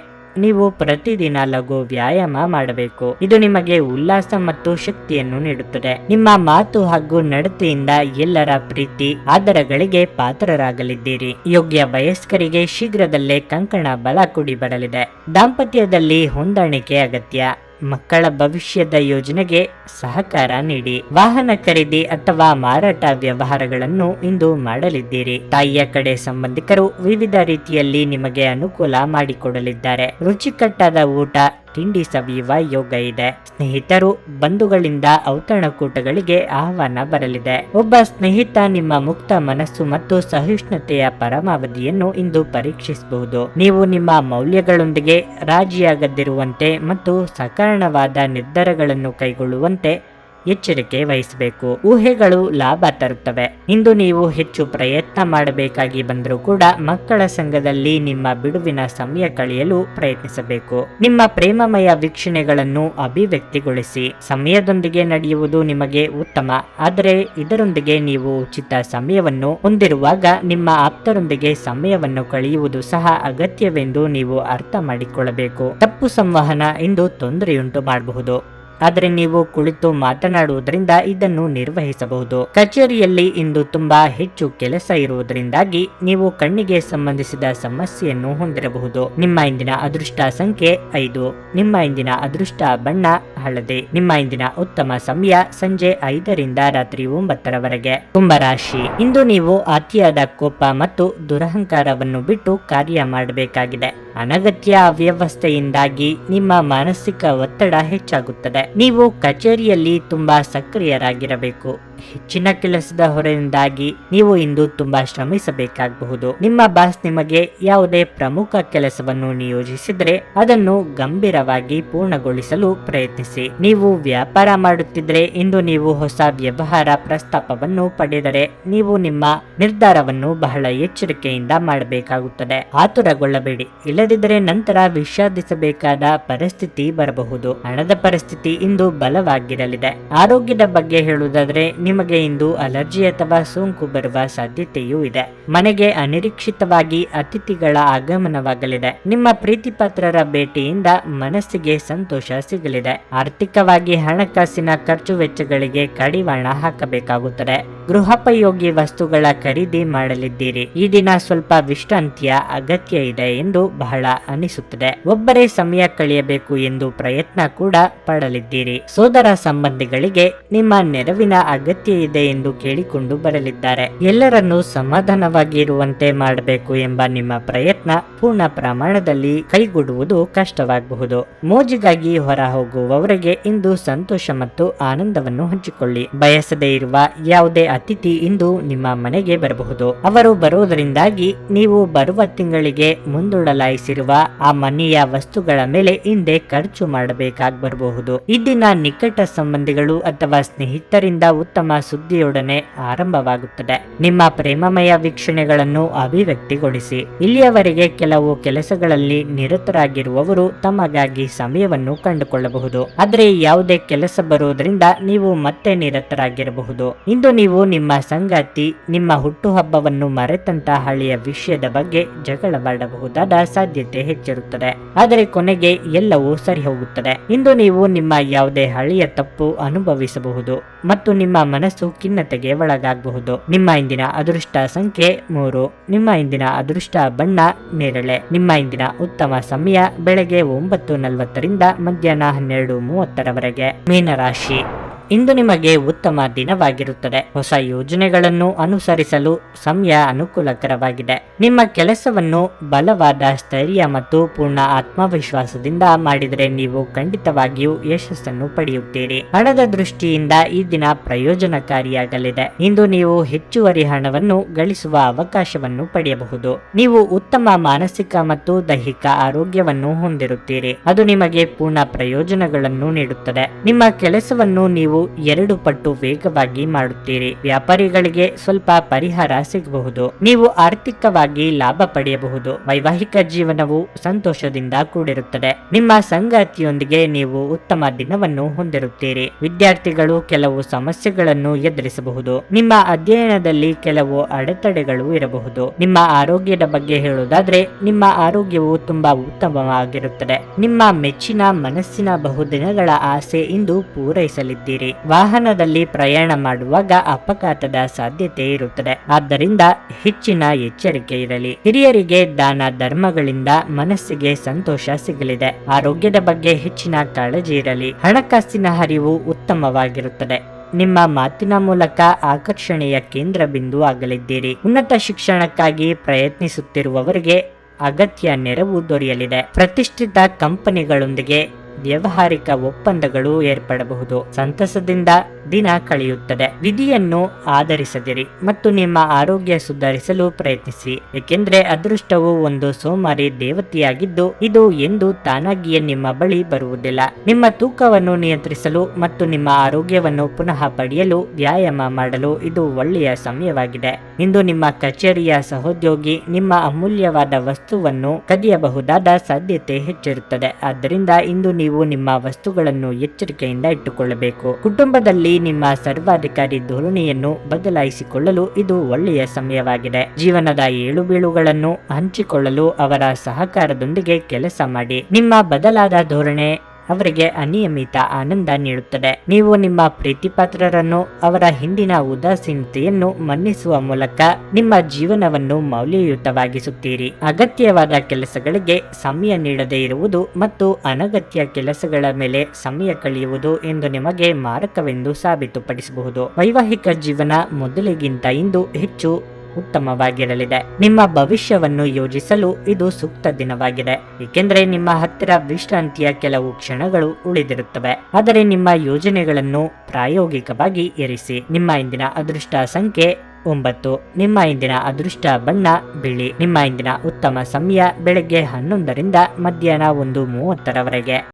ನೀವು ಪ್ರತಿದಿನ ಲಘು ವ್ಯಾಯಾಮ ಮಾಡಬೇಕು. ಇದು ನಿಮಗೆ ಉಲ್ಲಾಸ ಮತ್ತು ಶಕ್ತಿಯನ್ನು ನೀಡುತ್ತದೆ. ನಿಮ್ಮ ಮಾತು ಹಾಗೂ ನಡತೆಯಿಂದ ಎಲ್ಲರ ಪ್ರೀತಿ ಆದರಗಳಿಗೆ ಪಾತ್ರರಾಗಲಿದ್ದೀರಿ. ಯೋಗ್ಯ ವಯಸ್ಕರಿಗೆ ಶೀಘ್ರದಲ್ಲೇ ಕಂಕಣ ಬಲ ಕೂಡಿ ಬರಲಿದೆ. ದಾಂಪತ್ಯದಲ್ಲಿ ಹೊಂದಾಣಿಕೆ ಅಗತ್ಯ. ಮಕ್ಕಳ ಭವಿಷ್ಯದ ಯೋಜನೆಗೆ ಸಹಕಾರ ನೀಡಿ. ವಾಹನ ಖರೀದಿ ಅಥವಾ ಮಾರಾಟ ವ್ಯವಹಾರಗಳನ್ನು ಇಂದು ಮಾಡಲಿದ್ದೀರಿ. ತಾಯಿಯ ಕಡೆ ಸಂಬಂಧಿಕರು ವಿವಿಧ ರೀತಿಯಲ್ಲಿ ನಿಮಗೆ ಅನುಕೂಲ ಮಾಡಿಕೊಡಲಿದ್ದಾರೆ. ರುಚಿಕಟ್ಟಾದ ಊಟ ತಿಂಡಿ ಸವಿಯುವ ಯೋಗ ಇದೆ. ಸ್ನೇಹಿತರು ಬಂಧುಗಳಿಂದ ಔತಣಕೂಟಗಳಿಗೆ ಆಹ್ವಾನ ಬರಲಿದೆ. ಒಬ್ಬ ಸ್ನೇಹಿತ ನಿಮ್ಮ ಮುಕ್ತ ಮನಸ್ಸು ಮತ್ತು ಸಹಿಷ್ಣುತೆಯ ಪರಮಾವಧಿಯನ್ನು ಇಂದು ಪರೀಕ್ಷಿಸಬಹುದು. ನೀವು ನಿಮ್ಮ ಮೌಲ್ಯಗಳೊಂದಿಗೆ ರಾಜಿಯಾಗದಿರುವಂತೆ ಮತ್ತು ಸಕಾರಣವಾದ ನಿರ್ಧಾರಗಳನ್ನು ಕೈಗೊಳ್ಳುವಂತೆ ಎಚ್ಚರಿಕೆ ವಹಿಸಬೇಕು. ಊಹೆಗಳು ಲಾಭ ತರುತ್ತವೆ. ಇಂದು ನೀವು ಹೆಚ್ಚು ಪ್ರಯತ್ನ ಮಾಡಬೇಕಾಗಿ ಬಂದರೂ ಕೂಡ ಮಕ್ಕಳ ಸಂಘದಲ್ಲಿ ನಿಮ್ಮ ಬಿಡುವಿನ ಸಮಯ ಕಳೆಯಲು ಪ್ರಯತ್ನಿಸಬೇಕು. ನಿಮ್ಮ ಪ್ರೇಮಮಯ ವೀಕ್ಷಣೆಗಳನ್ನು ಅಭಿವ್ಯಕ್ತಿಗೊಳಿಸಿ. ಸಮಯದೊಂದಿಗೆ ನಡೆಯುವುದು ನಿಮಗೆ ಉತ್ತಮ. ಆದರೆ ಇದರೊಂದಿಗೆ ನೀವು ಉಚಿತ ಸಮಯವನ್ನು ಹೊಂದಿರುವಾಗ ನಿಮ್ಮ ಆಪ್ತರೊಂದಿಗೆ ಸಮಯವನ್ನು ಕಳೆಯುವುದು ಸಹ ಅಗತ್ಯವೆಂದು ನೀವು ಅರ್ಥ ಮಾಡಿಕೊಳ್ಳಬೇಕು. ತಪ್ಪು ಸಂವಹನ ಇಂದು ತೊಂದರೆಯುಂಟು ಮಾಡಬಹುದು. ಆದರೆ ನೀವು ಕುಳಿತು ಮಾತನಾಡುವುದರಿಂದ ಇದನ್ನು ನಿರ್ವಹಿಸಬಹುದು. ಕಚೇರಿಯಲ್ಲಿ ಇಂದು ತುಂಬಾ ಹೆಚ್ಚು ಕೆಲಸ ಇರುವುದರಿಂದಾಗಿ ನೀವು ಕಣ್ಣಿಗೆ ಸಂಬಂಧಿಸಿದ ಸಮಸ್ಯೆಯನ್ನು ಹೊಂದಿರಬಹುದು. ನಿಮ್ಮ ಇಂದಿನ ಅದೃಷ್ಟ ಸಂಖ್ಯೆ 5. ನಿಮ್ಮ ಇಂದಿನ ಅದೃಷ್ಟ ಬಣ್ಣ ಹಳದಿ. ನಿಮ್ಮ ಇಂದಿನ ಉತ್ತಮ ಸಮಯ ಸಂಜೆ 5 ರಿಂದ ರಾತ್ರಿ 9 ರವರೆಗೆ. ಕುಂಭರಾಶಿ. ಇಂದು ನೀವು ಅತಿಯಾದ ಕೋಪ ಮತ್ತು ದುರಹಂಕಾರವನ್ನು ಬಿಟ್ಟು ಕಾರ್ಯ ಮಾಡಬೇಕಾಗಿದೆ. ಅನಗತ್ಯ ಅವ್ಯವಸ್ಥೆಯಿಂದಾಗಿ ನಿಮ್ಮ ಮಾನಸಿಕ ಒತ್ತಡ ಹೆಚ್ಚಾಗುತ್ತದೆ. ನೀವು ಕಚೇರಿಯಲ್ಲಿ ತುಂಬಾ ಸಕ್ರಿಯರಾಗಿರಬೇಕು. ಹೆಚ್ಚಿನ ಕೆಲಸದ ಹೊರೆಯಿಂದಾಗಿ ನೀವು ಇಂದು ತುಂಬಾ ಶ್ರಮಿಸಬೇಕಾಗಬಹುದು. ನಿಮ್ಮ ಬಾಸ್ ನಿಮಗೆ ಯಾವುದೇ ಪ್ರಮುಖ ಕೆಲಸವನ್ನು ನಿಯೋಜಿಸಿದ್ರೆ ಅದನ್ನು ಗಂಭೀರವಾಗಿ ಪೂರ್ಣಗೊಳಿಸಲು ಪ್ರಯತ್ನಿಸಿ. ನೀವು ವ್ಯಾಪಾರ ಮಾಡುತ್ತಿದ್ರೆ ಇಂದು ನೀವು ಹೊಸ ವ್ಯವಹಾರ ಪ್ರಸ್ತಾಪವನ್ನು ಪಡೆದರೆ ನೀವು ನಿಮ್ಮ ನಿರ್ಧಾರವನ್ನು ಬಹಳ ಎಚ್ಚರಿಕೆಯಿಂದ ಮಾಡಬೇಕಾಗುತ್ತದೆ. ಆತುರಗೊಳ್ಳಬೇಡಿ, ಇಲ್ಲದಿದ್ದರೆ ನಂತರ ವಿಷಾದಿಸಬೇಕಾದ ಪರಿಸ್ಥಿತಿ ಬರಬಹುದು. ಹಣದ ಪರಿಸ್ಥಿತಿ ಇಂದು ಬಲವಾಗಿರಲಿದೆ. ಆರೋಗ್ಯದ ಬಗ್ಗೆ ಹೇಳುವುದಾದ್ರೆ ನಿಮಗೆ ಇಂದು ಅಲರ್ಜಿ ಅಥವಾ ಸೋಂಕು ಬರುವ ಸಾಧ್ಯತೆಯೂ ಇದೆ. ಮನೆಗೆ ಅನಿರೀಕ್ಷಿತವಾಗಿ ಅತಿಥಿಗಳ ಆಗಮನವಾಗಲಿದೆ. ನಿಮ್ಮ ಪ್ರೀತಿಪಾತ್ರರ ಭೇಟಿಯಿಂದ ಮನಸ್ಸಿಗೆ ಸಂತೋಷ ಸಿಗಲಿದೆ. ಆರ್ಥಿಕವಾಗಿ ಹಣಕಾಸಿನ ಖರ್ಚು ವೆಚ್ಚಗಳಿಗೆ ಕಡಿವಾಣ ಹಾಕಬೇಕಾಗುತ್ತದೆ. ಗೃಹೋಪಯೋಗಿ ವಸ್ತುಗಳ ಖರೀದಿ ಮಾಡಲಿದ್ದೀರಿ. ಈ ದಿನ ಸ್ವಲ್ಪ ವಿಶ್ರಾಂತಿಯ ಅಗತ್ಯ ಇದೆ ಎಂದು ಬಹಳ ಅನಿಸುತ್ತದೆ. ಒಬ್ಬರೇ ಸಮಯ ಕಳೆಯಬೇಕು ಎಂದು ಪ್ರಯತ್ನ ಕೂಡ ಪಡಲಿದ್ದೀರಿ. ಸೋದರ ಸಂಬಂಧಿಗಳಿಗೆ ನಿಮ್ಮ ನೆರವಿನ ಅಗತ್ಯ ಇದೆ ಎಂದು ಕೇಳಿಕೊಂಡು ಬರಲಿದ್ದಾರೆ. ಎಲ್ಲರನ್ನೂ ಸಮಾಧಾನವಾಗಿ ಇರುವಂತೆ ಮಾಡಬೇಕು ಎಂಬ ನಿಮ್ಮ ಪ್ರಯತ್ನ ಪೂರ್ಣ ಪ್ರಮಾಣದಲ್ಲಿ ಕೈಗೂಡುವುದು ಕಷ್ಟವಾಗಬಹುದು. ಮೋಜಿಗಾಗಿ ಹೊರ ಹೋಗುವವರಿಗೆ ಇಂದು ಸಂತೋಷ ಮತ್ತು ಆನಂದವನ್ನು ಹಂಚಿಕೊಳ್ಳಿ. ಬಯಸದೇ ಇರುವ ಯಾವುದೇ ಅತಿಥಿ ಇಂದು ನಿಮ್ಮ ಮನೆಗೆ ಬರಬಹುದು. ಅವರು ಬರುವುದರಿಂದಾಗಿ ನೀವು ಬರುವ ತಿಂಗಳಿಗೆ ಮುಂದೂಡಲಾಯಿಸಿರುವ ಆ ಮನೆಯ ವಸ್ತುಗಳ ಮೇಲೆ ಹಿಂದೆ ಖರ್ಚು ಮಾಡಬೇಕಾಗಿ ಬರಬಹುದು. ಈ ದಿನ ನಿಕಟ ಸಂಬಂಧಿಗಳು ಅಥವಾ ಸ್ನೇಹಿತರಿಂದ ಉತ್ತಮ ಸುದ್ದಿಯೊಡನೆ ಆರಂಭವಾಗುತ್ತದೆ. ನಿಮ್ಮ ಪ್ರೇಮಮಯ ವೀಕ್ಷಣೆಗಳನ್ನು ಅಭಿವ್ಯಕ್ತಿಗೊಳಿಸಿ. ಇಲ್ಲಿಯವರೆಗೆ ಕೆಲವು ಕೆಲಸಗಳಲ್ಲಿ ನಿರತರಾಗಿರುವವರು ತಮಗಾಗಿ ಸಮಯವನ್ನು ಕಂಡುಕೊಳ್ಳಬಹುದು. ಆದರೆ ಯಾವುದೇ ಕೆಲಸ ಬರುವುದರಿಂದ ನೀವು ಮತ್ತೆ ನಿರತರಾಗಿರಬಹುದು. ಇಂದು ನೀವು ನಿಮ್ಮ ಸಂಗಾತಿ ನಿಮ್ಮ ಹುಟ್ಟುಹಬ್ಬವನ್ನು ಮರೆತಂತಹ ಹಳೆಯ ವಿಷಯದ ಬಗ್ಗೆ ಜಗಳವಾಡಬಹುದಾದ ಸಾಧ್ಯತೆ ಹೆಚ್ಚಿರುತ್ತದೆ. ಆದರೆ ಕೊನೆಗೆ ಎಲ್ಲವೂ ಸರಿ ಹೋಗುತ್ತದೆ. ಇಂದು ನೀವು ನಿಮ್ಮ ಯಾವುದೇ ಹಳೆಯ ತಪ್ಪು ಅನುಭವಿಸಬಹುದು ಮತ್ತು ನಿಮ್ಮ ಮನಸ್ಸು ಖಿನ್ನತೆಗೆ ಒಳಗಾಗಬಹುದು. ನಿಮ್ಮ ಇಂದಿನ ಅದೃಷ್ಟ ಸಂಖ್ಯೆ 3. ನಿಮ್ಮ ಇಂದಿನ ಅದೃಷ್ಟ ಬಣ್ಣ ನೇರಳೆ. ನಿಮ್ಮ ಇಂದಿನ ಉತ್ತಮ ಸಮಯ ಬೆಳಗ್ಗೆ 9:40 ಮಧ್ಯಾಹ್ನ 12:30 ಮೀನರಾಶಿ. ಇಂದು ನಿಮಗೆ ಉತ್ತಮ ದಿನವಾಗಿರುತ್ತದೆ. ಹೊಸ ಯೋಜನೆಗಳನ್ನು ಅನುಸರಿಸಲು ಸಮಯ ಅನುಕೂಲಕರವಾಗಿದೆ. ನಿಮ್ಮ ಕೆಲಸವನ್ನು ಬಲವಾದ ಸ್ಥೈರ್ಯ ಮತ್ತು ಪೂರ್ಣ ಆತ್ಮವಿಶ್ವಾಸದಿಂದ ಮಾಡಿದರೆ ನೀವು ಖಂಡಿತವಾಗಿಯೂ ಯಶಸ್ಸನ್ನು ಪಡೆಯುತ್ತೀರಿ. ಹಣದ ದೃಷ್ಟಿಯಿಂದ ಈ ದಿನ ಪ್ರಯೋಜನಕಾರಿಯಾಗಲಿದೆ. ಇಂದು ನೀವು ಹೆಚ್ಚುವರಿ ಹಣವನ್ನು ಗಳಿಸುವ ಅವಕಾಶವನ್ನು ಪಡೆಯಬಹುದು. ನೀವು ಉತ್ತಮ ಮಾನಸಿಕ ಮತ್ತು ದೈಹಿಕ ಆರೋಗ್ಯವನ್ನು ಹೊಂದಿರುತ್ತೀರಿ. ಅದು ನಿಮಗೆ ಪೂರ್ಣ ಪ್ರಯೋಜನಗಳನ್ನು ನೀಡುತ್ತದೆ. ನಿಮ್ಮ ಕೆಲಸವನ್ನು ನೀವು 2 ಪಟ್ಟು ವೇಗವಾಗಿ ಮಾಡುತ್ತೀರಿ. ವ್ಯಾಪಾರಿಗಳಿಗೆ ಸ್ವಲ್ಪ ಪರಿಹಾರ ಸಿಗಬಹುದು. ನೀವು ಆರ್ಥಿಕವಾಗಿ ಲಾಭ ಪಡೆಯಬಹುದು. ವೈವಾಹಿಕ ಜೀವನವು ಸಂತೋಷದಿಂದ ಕೂಡಿರುತ್ತದೆ. ನಿಮ್ಮ ಸಂಗಾತಿಯೊಂದಿಗೆ ನೀವು ಉತ್ತಮ ದಿನವನ್ನು ಹೊಂದಿರುತ್ತೀರಿ. ವಿದ್ಯಾರ್ಥಿಗಳು ಕೆಲವು ಸಮಸ್ಯೆಗಳನ್ನು ಎದುರಿಸಬಹುದು. ನಿಮ್ಮ ಅಧ್ಯಯನದಲ್ಲಿ ಕೆಲವು ಅಡೆತಡೆಗಳು ಇರಬಹುದು. ನಿಮ್ಮ ಆರೋಗ್ಯದ ಬಗ್ಗೆ ಹೇಳುವುದಾದ್ರೆ ನಿಮ್ಮ ಆರೋಗ್ಯವು ತುಂಬಾ ಉತ್ತಮವಾಗಿರುತ್ತದೆ. ನಿಮ್ಮ ಮೆಚ್ಚಿನ ಮನಸ್ಸಿನ ಬಹುದಿನಗಳ ಆಸೆ ಇಂದು ಪೂರೈಸಲಿದ್ದೀರಿ. ವಾಹನದಲ್ಲಿ ಪ್ರಯಾಣ ಮಾಡುವಾಗ ಅಪಘಾತದ ಸಾಧ್ಯತೆ ಇರುತ್ತದೆ. ಆದ್ದರಿಂದ ಹೆಚ್ಚಿನ ಎಚ್ಚರಿಕೆ ಇರಲಿ. ಹಿರಿಯರಿಗೆ ದಾನ ಧರ್ಮಗಳಿಂದ ಮನಸ್ಸಿಗೆ ಸಂತೋಷ ಸಿಗಲಿದೆ. ಆರೋಗ್ಯದ ಬಗ್ಗೆ ಹೆಚ್ಚಿನ ಕಾಳಜಿ ಇರಲಿ. ಹಣಕಾಸಿನ ಹರಿವು ಉತ್ತಮವಾಗಿರುತ್ತದೆ. ನಿಮ್ಮ ಮಾತಿನ ಮೂಲಕ ಆಕರ್ಷಣೆಯ ಕೇಂದ್ರ ಬಿಂದು ಆಗಲಿದ್ದೀರಿ. ಉನ್ನತ ಶಿಕ್ಷಣಕ್ಕಾಗಿ ಪ್ರಯತ್ನಿಸುತ್ತಿರುವವರಿಗೆ ಅಗತ್ಯ ನೆರವು ದೊರೆಯಲಿದೆ. ಪ್ರತಿಷ್ಠಿತ ಕಂಪನಿಗಳೊಂದಿಗೆ ವ್ಯವಹಾರಿಕ ಒಪ್ಪಂದಗಳು ಏರ್ಪಡಬಹುದು. ಸಂತಸದಿಂದ ದಿನ ಕಳೆಯುತ್ತದೆ. ವಿಧಿಯನ್ನು ಆಧರಿಸದಿರಿ ಮತ್ತು ನಿಮ್ಮ ಆರೋಗ್ಯ ಸುಧಾರಿಸಲು ಪ್ರಯತ್ನಿಸಿ, ಏಕೆಂದರೆ ಅದೃಷ್ಟವು ಒಂದು ಸೋಮಾರಿ ದೇವತೆಯಾಗಿದ್ದು ಇದು ಎಂದು ತಾನಾಗಿಯೇ ನಿಮ್ಮ ಬಳಿ ಬರುವುದಿಲ್ಲ. ನಿಮ್ಮ ತೂಕವನ್ನು ನಿಯಂತ್ರಿಸಲು ಮತ್ತು ನಿಮ್ಮ ಆರೋಗ್ಯವನ್ನು ಪುನಃ ಪಡೆಯಲು ವ್ಯಾಯಾಮ ಮಾಡಲು ಇದು ಒಳ್ಳೆಯ ಸಮಯವಾಗಿದೆ. ಇಂದು ನಿಮ್ಮ ಕಚೇರಿಯ ಸಹೋದ್ಯೋಗಿ ನಿಮ್ಮ ಅಮೂಲ್ಯವಾದ ವಸ್ತುವನ್ನು ಕದಿಯಬಹುದಾದ ಸಾಧ್ಯತೆ ಹೆಚ್ಚಿರುತ್ತದೆ. ಆದ್ದರಿಂದ ಇಂದು ನೀವು ನಿಮ್ಮ ವಸ್ತುಗಳನ್ನು ಎಚ್ಚರಿಕೆಯಿಂದ ಇಟ್ಟುಕೊಳ್ಳಬೇಕು. ಕುಟುಂಬದಲ್ಲಿ ನಿಮ್ಮ ಸರ್ವಾಧಿಕಾರಿ ಧೋರಣೆಯನ್ನು ಬದಲಾಯಿಸಿಕೊಳ್ಳಲು ಇದು ಒಳ್ಳೆಯ ಸಮಯವಾಗಿದೆ. ಜೀವನದ ಏಳುಬೀಳುಗಳನ್ನು ಹಂಚಿಕೊಳ್ಳಲು ಅವರ ಸಹಕಾರದೊಂದಿಗೆ ಕೆಲಸ ಮಾಡಿ. ನಿಮ್ಮ ಬದಲಾದ ಧೋರಣೆ ಅವರಿಗೆ ಅನಿಯಮಿತ ಆನಂದ ನೀಡುತ್ತದೆ. ನೀವು ನಿಮ್ಮ ಪ್ರೀತಿಪಾತ್ರರನ್ನು ಅವರ ಹಿಂದಿನ ಉದಾಸೀನತೆಯನ್ನು ಮನ್ನಿಸುವ ಮೂಲಕ ನಿಮ್ಮ ಜೀವನವನ್ನು ಮೌಲ್ಯಯುತವಾಗಿಸುತ್ತೀರಿ. ಅಗತ್ಯವಾದ ಕೆಲಸಗಳಿಗೆ ಸಮಯ ನೀಡದೇ ಇರುವುದು ಮತ್ತು ಅನಗತ್ಯ ಕೆಲಸಗಳ ಮೇಲೆ ಸಮಯ ಕಳೆಯುವುದು ಎಂದು ನಿಮಗೆ ಮಾರಕವೆಂದು ಸಾಬೀತುಪಡಿಸಬಹುದು. ವೈವಾಹಿಕ ಜೀವನ ಮೊದಲಿಗಿಂತ ಇಂದು ಹೆಚ್ಚು ಉತ್ತಮವಾಗಿರಲಿದೆ. ನಿಮ್ಮ ಭವಿಷ್ಯವನ್ನು ಯೋಜಿಸಲು ಇದು ಸೂಕ್ತ ದಿನವಾಗಿದೆ, ಏಕೆಂದರೆ ನಿಮ್ಮ ಹತ್ತಿರ ವಿಶ್ರಾಂತಿಯ ಕೆಲವು ಕ್ಷಣಗಳು ಉಳಿದಿರುತ್ತವೆ. ಆದರೆ ನಿಮ್ಮ ಯೋಜನೆಗಳನ್ನು ಪ್ರಾಯೋಗಿಕವಾಗಿ ಇರಿಸಿ. ನಿಮ್ಮ ಇಂದಿನ ಅದೃಷ್ಟ ಸಂಖ್ಯೆ 9. ನಿಮ್ಮ ಇಂದಿನ ಅದೃಷ್ಟ ಬಣ್ಣ ಬಿಳಿ. ನಿಮ್ಮ ಇಂದಿನ ಉತ್ತಮ ಸಮಯ ಬೆಳಗ್ಗೆ 11 ರಿಂದ ಮಧ್ಯಾಹ್ನ 1:30 ರವರೆಗೆ.